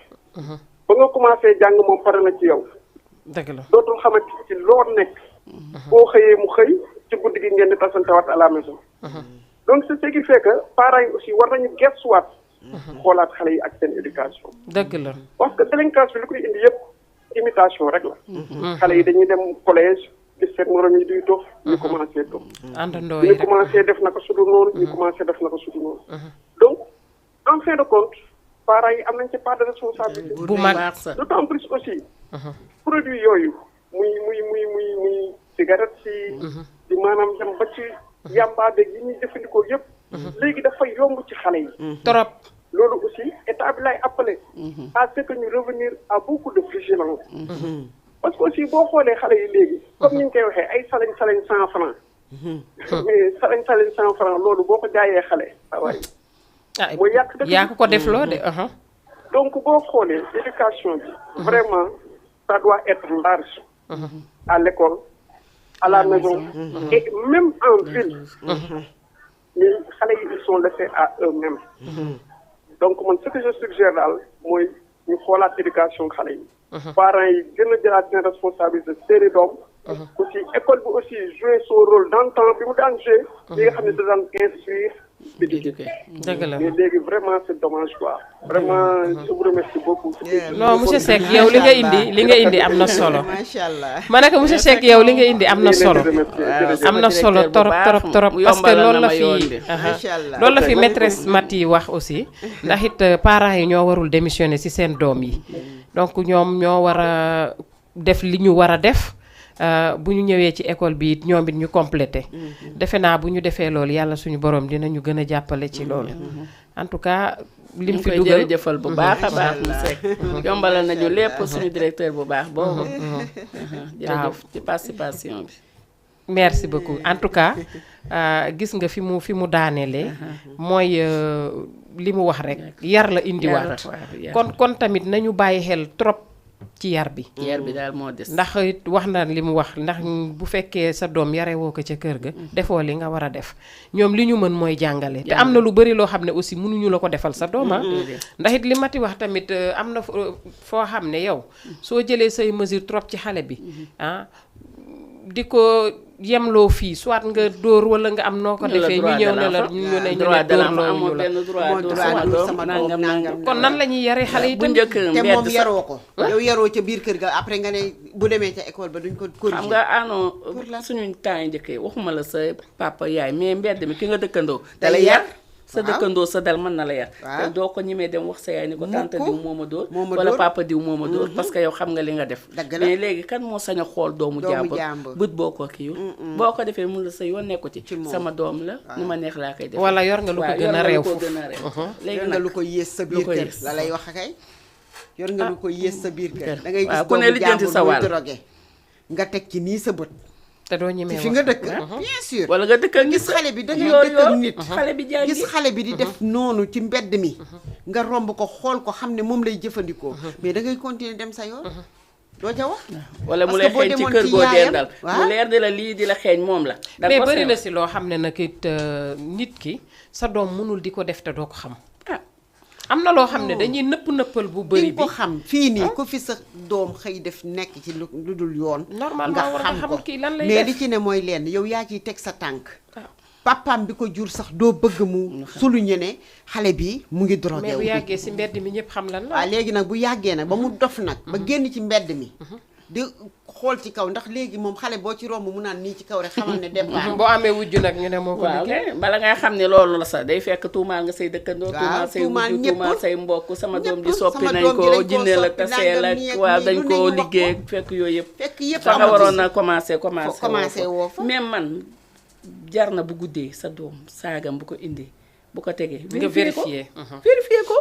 ba nga commencé jàng moom pare na ci yow. dëgg la dootul xamante ci loo nekk. boo xëyee mu xëy ci guddi gi ngeen di tasantewaat à la maison. donc c'est ce qui fait que parents yi aussi war nañu gëstuwaat. xoolaat xale yi ak seen éducation. dëgg la parce que délinquance bi li koy indi yëpp imitation rek la. xale yi dañuy dem collège gis seen morom yi duy dox. ñu commencé dox. àndandoo yi ñu commencé def na ko sudu noonu. ñu commencé def na ko sudu noonu. donc en fin de compte parents yi am nañ ci part de responsabilité. bu mag d'autant plus aussi. produit yooyu muy cigarette si. di maanaam dem ba ci yamba beeg yi ñuy jëfandikoo yëpp. léegi dafa yomb ci xale yi. trop. loolu aussi état bi lay appelé. à ce que ñu revenir à beaucoup de vigilance. parce que aussi boo xoolee xale yi léegi. comme ni ñu koy waxee ay salañ 100 francs mais salañ 100 francs loolu boo ko jaayee xale waaye mooy yàq dëkk yaa ko def loo de. donc boo xoolee éducation bi vraiment ça doit être large à l'école à la maison et même en ville mais xale yi ils sont laissés à eux-mêmes donc man ce que je suggère daal mooy ñu xoolaat éducation xale yi parents yi gën a jëlaat seen responsabilité seeni doom aussi école bi aussi jouer son rôle dans le temps bi mu daan jouer li nga xam ne da daan instruire éduquer dëgg la mais léegi vraiment c'est dommage quoi vraiment je vous remercie beaucoup non monsieur Seck yow li nga indi am na solo macha allah ma ne ko monsieur Seck yow li nga indi am na solo am na solo torop parce que loolu la fi maîtresse Maty wax aussi ndax it parents yi ñoo warul démissionner ci seen doom yi donc ñoom ñoo war a def li ñu war a def bu ñu ñëwee ci école bi it ñoom it ñu complété defe naa bu ñu defee loolu yàlla suñu borom dinañu gën a jàppale ci loolu en tout cas lim fi dugal jërëjëfal bu baax a baax mu Seck yombalal nañu lépp suñu directeur bu baax boobu jërëjëf ci participation bi merci beaucoup en tout cas gis nga fi mu daanelee mooy li mu wax rek yar la indiwaat kon tamit nañu bàyyi xel trop ci yar bi daal moo des ndax it wax na li mu wax ndax bu fekkee sa doom yare woo ko ca kër ga defoo li nga war a def ñoom li ñu mën mooy jàngale te am na lu bari loo xam ne aussi mënuñu la ko defal sa dooma ndax it li Maty wax tamit am na foo xam ne yow soo jëlee say mesure trop ci xale bi di ko yemloo fii soit nga dóor wala nga am noo ko defee ñu ñëw ne la ñu ne dóorloo la kon nan la ñuy yare xale yi bu njëkk te moom yaroo ko yow yaroo ca biir kër ga après nga ne bu demee ca école ba duñ ko corriger xam nga suñu temps yi njëkkee waxuma la sa papa yaay mais mbedd mi ki nga dëkkandoo da la yar sa dëkkandoo sa dal mën na la yar te doo ko ñimee dem wax sa yaay ni ko tante diw moo ma dóor wala papa diw moo ma dóor parce que yow xam nga li nga def mais léegi kan moo sañ a xool doomu jàmbur bët boo ko kiiwul boo ko defee mun la sa yoon nekku ci sama doom la ni ma neex laa koy def wala yor nga lu ko gën a réew foofu léegi nga lu ko yées sa biir kër la lay wax kay yor nga lu ko yées sa biir kër da ngay gis ku ne lijjanti sa wàll drogué nga teg ci nii sa bët te doo ñemee fi nga dëkk bien sûr wala nga dëkk gis xale bi da ngay dëkk ak nit xale bi jàngi gis xale bi di def noonu ci mbedd mi nga romb ko xool ko xam ne moom lay jëfandikoo mais da ngay continuer dem sa yoon doo ca wax wala mu lay xeeñ ci kër goo dendal mu leer di la lii di la xeeñ moom la mais bari na si loo xam ne nag it nit ki sa doom mënul di ko def te doo ko xam am na loo xam ne dañuy nëppal bu bëri bi ko xam fii nii ku fi sa doom xëy def nekk ci lu dul yoon normalement war nga xam kii lan lay def mais li ci ne mooy lenn yow yaa ciy teg sa tànk papaam bi ko jur sax doo bëgg mu suluñe ne xale bi mu ngi drogué mais bu yàggee si mbedd mi ñëpp xam lan la waaw léegi nag bu yàggee nag ba mu dof nag ba génn ci mbedd mi di xool ci kaw ndax léegi moom xale boo ci romb mu naan nii ci kaw rek xamal ne départ boo amee wujju nag ñu ne moo ko liggéey bala ngay xam ne loolu la sax day fekk tuumaal nga say dëkkandoo tuumaal say wujju tuumaal say mbokk sama doom ji soppi nañ ko jinne la tasee la waaw dañ koo liggéey fekk yooyu yëpp fa nga waroon na commencé woo fa même man jar na bu guddee sa doom saagam bu ko indi bu ko tegee nga vérifier ko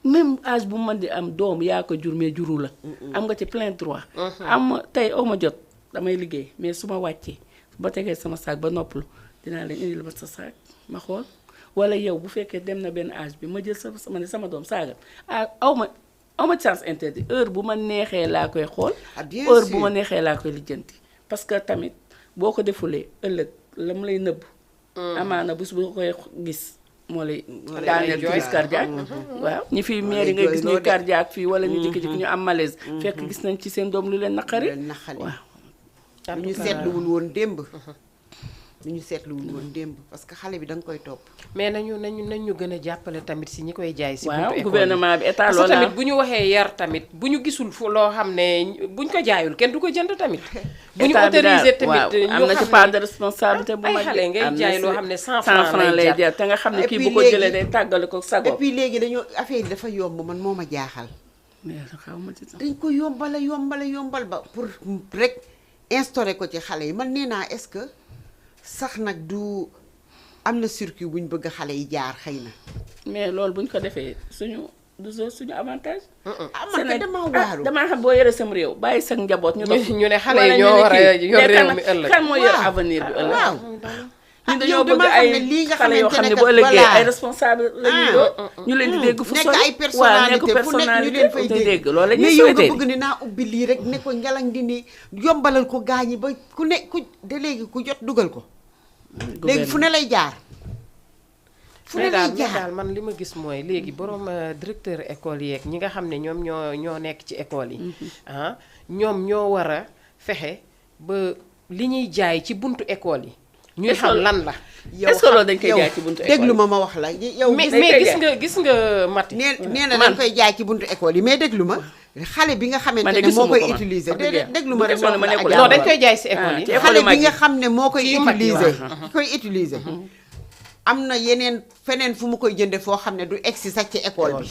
même âge bu mën di am doom yaa ko jur mais juru la am nga ci plein droit am tey aw ma jot damay liggéey mais su ma wàccee ba tegee sama saag ba noppalu dinaa leen indil ba sa saag ma xool wala yow bu fekkee dem na benn âge bi ma jël sama doom saagam aw ma chance interdit heure bu ma neexee laa koy xool heure bu ma neexee laa koy lijjanti parce que tamit boo ko defulee ëllëg la mu lay nëbb amaana bés bu koy gis moo lay daaneel crise cardiaque waaw ñi fi maire yi nga gis ñuy cardiaque fii wala ñu jikki-jikki ñu am malaise fekk gis nañ ci seen doom lu leen naqari waaw lu ñu seetluwul woon démb parce que xale bi da nga koy topp mais nañu gën a jàppale tamit si ñi koy jaay si waaw gouvernement bi état loolu tamit bu ñu waxee yar tamit bu ñu gisul fu loo xam ne buñ ko jaayul kenn du ko jënd tamit bu ñu autorisé tamit am na ci part de responsabilité bu mag ay xale ngay jaay loo xam ne 100 francs lay jar te nga xam ne kii bu ko jëlee day tàggale ko sago et puis léegi dañoo affaire yi dafa yomb man moo ma jaaxal dañ ko yombal ba pour rek instauré ko ci xale yi man nee naa est-ce que sax nag du am na circuit bu ñu bëgg xale yi jaar xëy na mais loolu bu ñu ko defee suñu du suñu avantage. man de damaa waaru. damaa xam boo yore sam réew bàyyi sa njaboot ñu dox. ñu ne xale yi ñoo war a yor réew mi ëllëg. kan moo yor avenir bi ëllëg. waaw. ñun dañoo bëgg ay xale yoo xam ne boo ëllëgee ay responsable la ñuy doon. ñu leen di dégg fu sori nekk ay personnalité fu nekk ñu leen fay dégg loolu la ñuy mais yow nga souhaité bëgg ni naa ubbi lii rek ne ko ngalang di ni yombalal ko gaañi ba ku ne ku de léegi ku jot dugal ko. léegi fu ne lay jaar. fu ne lay jaar daal man li ma gis mooy léegi borom directeur école yeeg ñi nga xam ne ñoom ñoo nekk ci école yi. ñoom ñoo war a fexe ba li ñuy jaay ci buntu école yi. ñuy xam lan la. est-ce que loolu dañ koy jaay ci buntu école yi déglu ma wax la yow. mais gis nga Mati. nee na dañ koy jaay ci buntu école yi mais déglu ma. xale bi nga xamante ne moo koy utiliser déglu ma rek non dañ koy jaay si école yi. xale bi nga xam ne moo koy utiliser ki koy utiliser. am na yeneen feneen fu mu koy jënde foo xam ne du egsi sax ci école bi.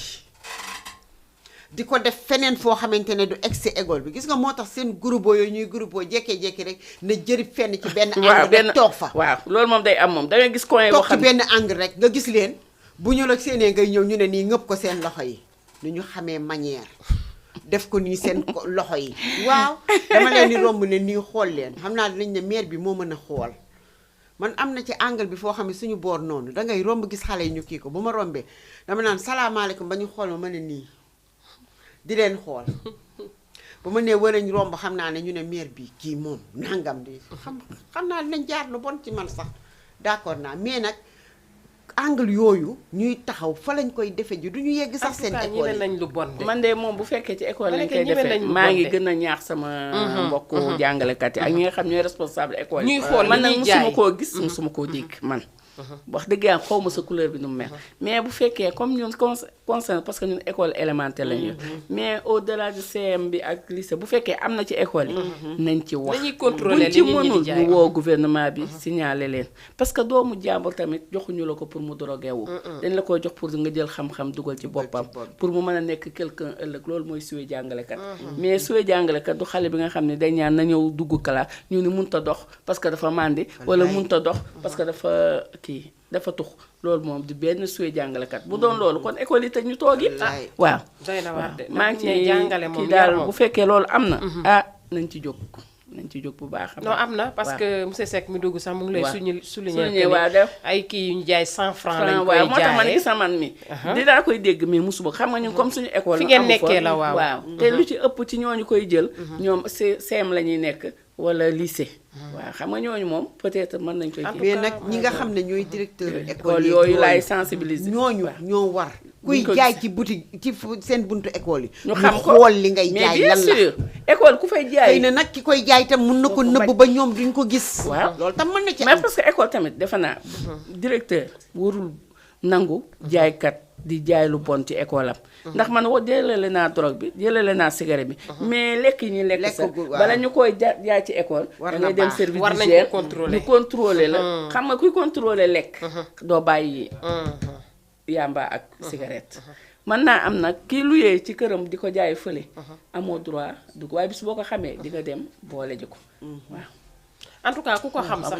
di ko def feneen foo xamante ne du egsi école bi gis nga moo tax seen groupe yooyu ñuy groupe jékkee-jékki rek na jërib fenn ci benn angle rek toog fa. waaw loolu moom day am moom da nga gis coin boo xam toog ci benn angle rek nga gis leen bu ñu la seenee ngay ñëw ñu ne nii ngëpp ko seen loxo yi nu ñu xamee manière def ko nii seen loxo yi. waaw dama leen di romb ne nii xool leen xam naa dinañ ne maire bi moo mën a xool man am na ci angle bi foo xam ne suñu boor noonu dangay romb gis xale yi ñu kii ko bu ma rombee dama naan salaamaaleykum ba ñu xool ma ne nii di leen xool ba ma nee warañ romb xam naa ne ñu ne maire bi kii moom nangam di xam naa dinañ jaar lu bon ci man sax d'accord naa mais nag angle yooyu ñuy taxaw fa lañ koy defe ji du ñu yegg sax seen école yi nañ lu bon man de moom bu fekkee ci école lañ koy defee maa ngi gën a ñaax sama mbokku jàngalekat yi ak ñi nga xam ñooy responsable école yi ñuy xool man nag musuma koo gis musuma koo dégg man wax dëgg yàlla xaw ma sa couleur bi nu mu mel mais bu fekkee comme ñun concerne parce que ñun école élémentaire lañu mais au delà du CM bi ak lycée bu fekkee am na ci école yi nañ ci wax buñ ci mënul ñu woo gouvernement bi signaler leen parce que doomu jàmbur tamit joxuñu la ko pour mu drogué wu dañ la koy jox pour nga jël xam-xam dugal ci boppam pour mu mën a nekk quelqu'un ëllëg loolu mooy suwe jàngalekat mais suwe jàngalekat du xale bi nga xam ne dañ ñaan na ñëw dugg classe ñu ni munta dox parce que dafa màndi wala munta dox parce que dafa kii dafa tux loolu moom di benn suwe jàngalekat bu doon loolu kon école yi te ñu toog it waaw maa ngi ci jàngale moom kii daal bu fekkee loolu am na nañ ci jóg bu baax non am na parce que monsieur Seck mi dugg sax mu ngi lay souligner waaw def ay kii yu ñu jaay 100 francs lañ koy waaw moo tax man jaayee gis na man mi dinaa koy dégg mais musuma xam nga ñun comme suñu école fi ngeen nekkee la waaw te lu ci ëpp ci ñooñu koy jël ñoom CM la ñuy nekk wala lycée waaw xam nga ñooñu moom peut-être mën nañ koy mais nag ñi nga xam ne ñooy directeur école yooyu laay sensibiliser ñooñu ñoo war kuy jaay ci boutique ci seen buntu école yi ñu xam ko xool li ngay jaay lan la école ku fay jaay xëy na nag ki koy jaay tam mun na ko nëbb ba ñoom duñ ko gis waaw loolu tam mën na ci mais parce que école tamit defe naa directeur warul nangu jaaykat di jaay lu bon ci école am ndax man jëlale naa drogue bi jëlale naa cigarette bi mais lekk yi ñuy lekk sax bala ñu koy jaay ci école da ngay dem service d'hygiène ñu contrôler la xam nga kuy contrôler lekk doo bàyyi yamba ak cigarette mën naa am nag kii luyee ci këram di ko jaay fële amoo droit dugg waaye bis boo ko xamee di nga dem boole ji ko waaw en tout cas ku ko xam sax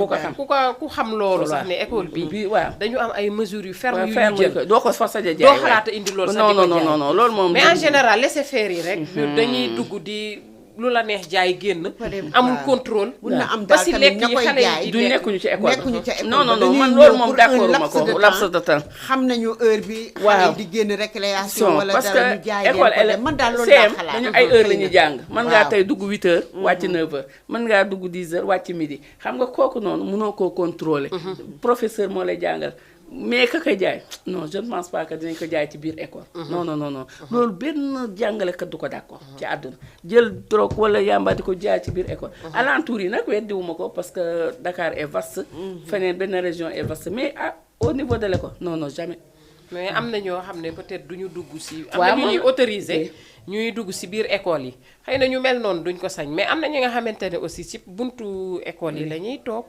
ku xam loolu sax ne école bi waaw dañu am ay mesures yu ferme yu ñu jël doo ko forcer jaay doo xalaata indi loolu sax di ko jaay non loolu moom mais en général laisser faire yi rek dañuy dugg di lu la neex jaay génn amul contrôle mun na am ba daal si tamit lekk ña yi koy xale jaay yi du nekkuñu ci école non dañuy man ñëw loolu moom pour d'accord un ma ko laps de temps xam nañu heure bi waaw xale di génn récréation wala parce dara ñu que jaay école leen man daal loolu laa CM xalaat dañu ay heure la ñuy jàng mën ngaa waaw. tey dugg 8h wàcc 9h mën ngaa dugg 10h wàcc midi xam nga kooku noonu mënoo koo contrôler professeur moo lay jàngal mais ka koy jaay non je ne pense pas que dinañ ko jaay ci biir école non loolu benn jàngalekat du ko d'accord ci àdduna jël drogue wala yamba di ko jaay ci biir école alentour yi nag weddiwuma ko parce que Dakar est vaste feneen benn région est vaste mais au niveau de l'école non jamais mais am na ñoo xam ne peut-être duñu dugg si am waaw na ñu ñuy moom- autorisé ñuy dugg si biir école yi xëy na ñu mel noonu duñ ko sañ mais am na ñi nga xamante ne aussi si buntu école yi la ñuy toog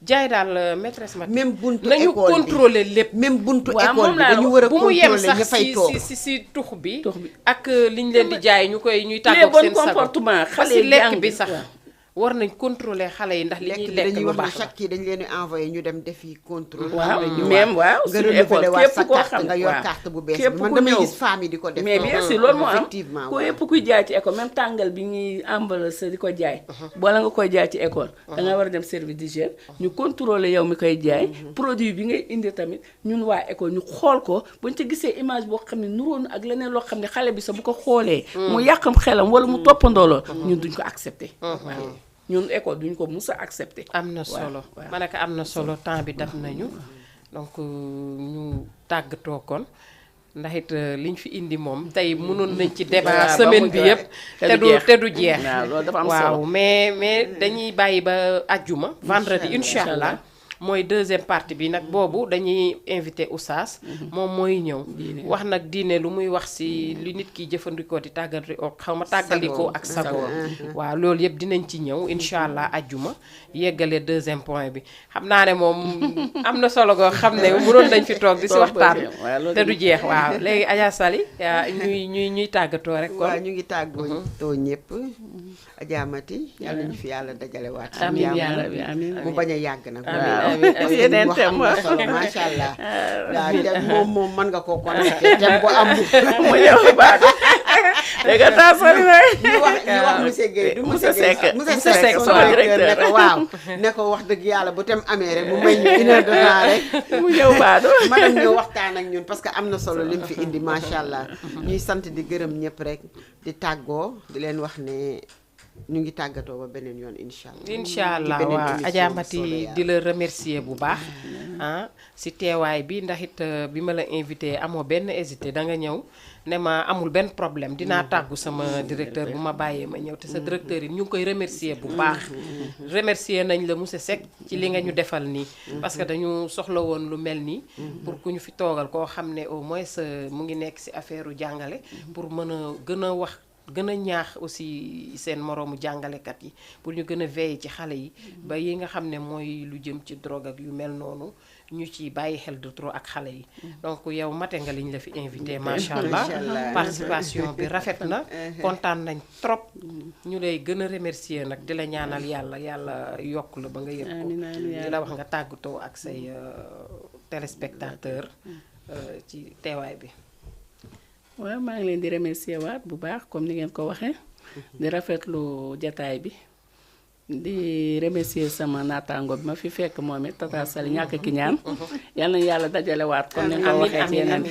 jaay daal maîtresse Mati même buntu nañu école bi contrôler lépp même buntu waaw, école moom bi laa dañu war a bu mu yem contrôler ña sax fay toog si tux bi Tux bi. ak li ñu leen di jaay ñuy les tàggoog bons seen sago comportements ba xale si lekk jàng bi sax waaw. war nañ contrôler xale yi ndax li ñuy lekk dañuy lu wax ne baax la. chaque kii dañ leen di envoyé ñu dem defi contrôle. waaw même waaw nga suñu renouvelé école waat képp sa koo carte xam nga yor waaw. carte bu bees képp bi man ku damay ñëw. gis femmes yi di ko def. mais bien sûr loolu moo am effectivement ku waaw. yëpp kuy jaay ci école même tàngal bi ñuy emballé sa di ko jaay bala nga koy jaay ci école da nga war a dem service d'hygiène ñu contrôler yow mi koy jaay produit bi ngay indi tamit ñun waa école ñu xool ko buñ ci gisee image boo xam ne nuróon ak leneen loo xam ne xale bi sax bu ko xoolee mu yàqam xelam wala mu toppandoo lool ñun duñ ko accepté waaw ñun école duñ ko mus a accepté am na solo ma ne ko am na solo temps bi daf nañu donc ñu tàggatoo kon ndax it liñ fi indi moom tey mënoon nañ ci débat semaine bi yëpp te du jeex waaw loolu dafa am waaw solo mais dañuy bàyyi ba àjjuma vendredi incha allah mooy deuxième partie bi nag boobu dañuy invité Oustaz moom mooy ñëw wax nag diine lu muy wax si li nit ki jëfandikoo di tàggalikoo xaw ma tàggalikoo ak sago waaw loolu yëpp dinañ ci ñëw incha allah ajjuma yeggale deuxième point bi xam naa ne moom am na solo goo xam ne mënoon nañ fi toog di si waxtaan te du jeex waaw léegi Adja Sali ñuy tàggatoo rek kon waaw ñu ngi tàggoo ñëpp Adja Mati yàlla ñu fi yàlla dajale waat amiin yaa rabbi amiin mu bañ a yàgg nag yeneen thème macha allah waaw thème moom mën nga koo connecté thème bu am mu ñëw baax dégg nga taa sori na ñu wax monsieur Guèye du monsieur Seck monsieur Seck sama directeur ne ko waaw ne ko wax dëgg yàlla bu thème amee rek mu may ñu 1 heure de temps rek mu ñëw baado madame ñëw waxtaan ak ñun parce que am na solo lim fi indi macha allah ñuy sant di gërëm ñëpp rek di tàggoo di leen wax ne ñu ngi tàggatoo ba beneen yoon incha allah waaw Adja Mati di la remercier bu baax si teewaay bi ndax it bi ma la invité amoo benn hésité da nga ñëw ne ma amul benn problème dinaa tàggu sama directeur bu ma bàyyee ma ñëw te sa directeur yi ñu ngi koy remercier bu baax remercier nañ la monsieur Seck ci li nga ñu defal nii parce que dañu soxla woon lu mel nii pour ku ñu fi toogal koo xam ne au moins mu ngi nekk si affaire u jàngale pour mën a gën a wax gën a ñaax aussi seen moroomu jàngalekat yi pour ñu gën a veiller ci xale yi ba yi nga xam ne mooy lu jëm ci drogue ak yu mel noonu ñu ci bàyyi xel de trop ak xale yi donc yow mate nga liñ la fi invité macha allah participation bi rafet na kontaan nañ trop ñu lay gën a remercier nag di la ñaanal yàlla yokk la ba nga yëg ko di la wax nga tàggatoo ak say téléspectateur ci teewaay bi. waaw maa ngi leen di remercier waat bu baax comme ni ngeen ko waxee di rafetlu jataay bi di remercier sama naataango bi ma fi fekk moom it Tata Sali ñàkk ki ñaan yal nañu yàlla dajale waat comme ni nga ko waxee ci yeneen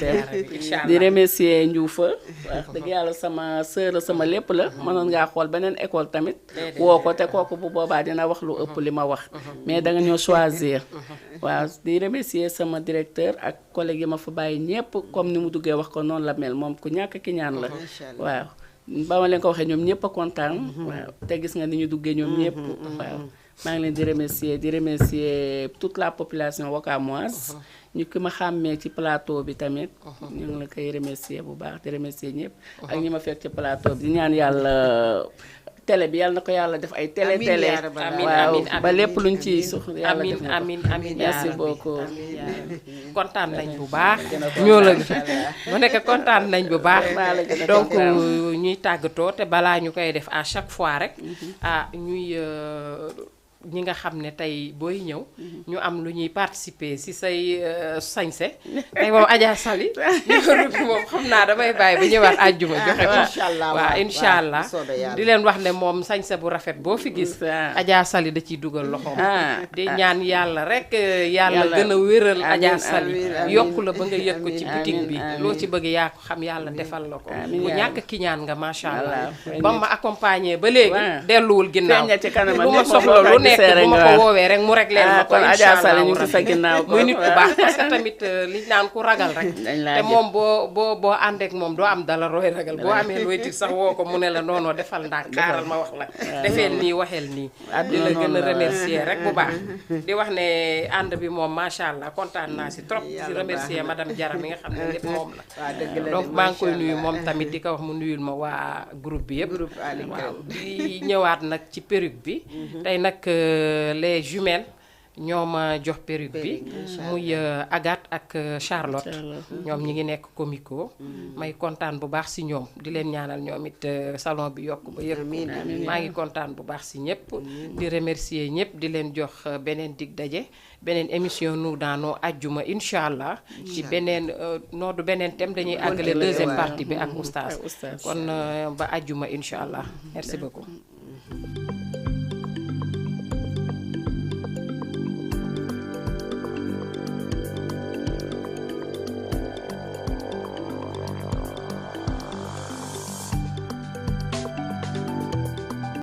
di remercier Ndioufa wax dëgg yàlla sama sœur la sama lépp la mënoon ngaa xool beneen école tamit woo ko te kooku bu boobaa dina wax lu ëpp li ma wax mais da nga ñoo choisir waaw di remercier sama directeur ak collègue yi ma fa bàyyi ñëpp comme ni mu duggee wax ko noonu la mel moom ku ñàkk ki ñaan la waaw ba ma leen ko waxee ñoom ñëpp a kontaan waaw te gis nga ni ñu duggee ñoom ñëpp waaw maa ngi leen di remercier toute la population wakamoise ñu ki ma xàmmee ci plateau bi tamit ñu ngi la koy remercier bu baax di remercier ñëpp ak ñi ma fekk ci plateau bi di ñaan yàlla télé bi yàlla na ko yàlla def ay télé waaw ba lépp luñ ci suux yàlla def na amiin merci beaucoup kontaan nañ bu baax ñoo la mu nekk kontaan nañ bu baax donc ñuy tàggatoo te balaa ñu koy def à chaque fois rek ñuy ñi nga xam ne tey booy ñëw ñu am lu ñuy participer ci say sañse tey moom Adja Sali numéro bi moom xam naa damay bàyyi ba ñëwaat àjjuma joxe ko waaw incha allah di leen wax ne moom sañse bu rafet boo fi gis Adja Sali da ciy dugal loxoom di ñaan yàlla rek yàlla gën a wéral Adja Sali yokku la ba nga yëg ko ci boutique bi loo ci bëgg yaa ko xam yàlla defal la ko bu ñàkk ki ñaan nga macha allah ba ma accompagner ba léegi delluwul ginnaaw lu ma soxla lu nekk bu ma ko woowee rek mu rek leen ma ko incha allah ñu ngi sa ginnaaw muy nit ku baax parce que tamit liñ naan ku ragal rek te moom boo àndeek moom doo am dala roy ragal boo amee looy tiit sax woo ko mu ne la noonoo defal ndànk xaaral ma wax la defeel nii waxeel nii di la gën a remercier rek bu baax di wax ne ànd bi moom macha allah kontaan naa si trop si remercier madame Diarra mi nga xam ne lépp moom la donc maa ngi koy nuyu moom tamit di ko wax mu nuyul ma waa groupe bi yëpp waaw di ñëwaat nag ci perruque bi tey nag les jumelles ñoo ma jox perruque bi muy Agathe ak Charlotte ñoom ñi ngi nekk comico may kontaan bu baax si ñoom di leen ñaanal ñoom it salon bi yokk ba yëg maa ngi kontaan bu baax si ñëpp di remercier ñëpp di leen jox beneen dig daje beneen émission Nous dans Nous ajjuma incha allah ci beneen noodu beneen thème dañuy àggale deuxième partie bi ak oustaz kon ba ajjuma incha allah merci beaucoup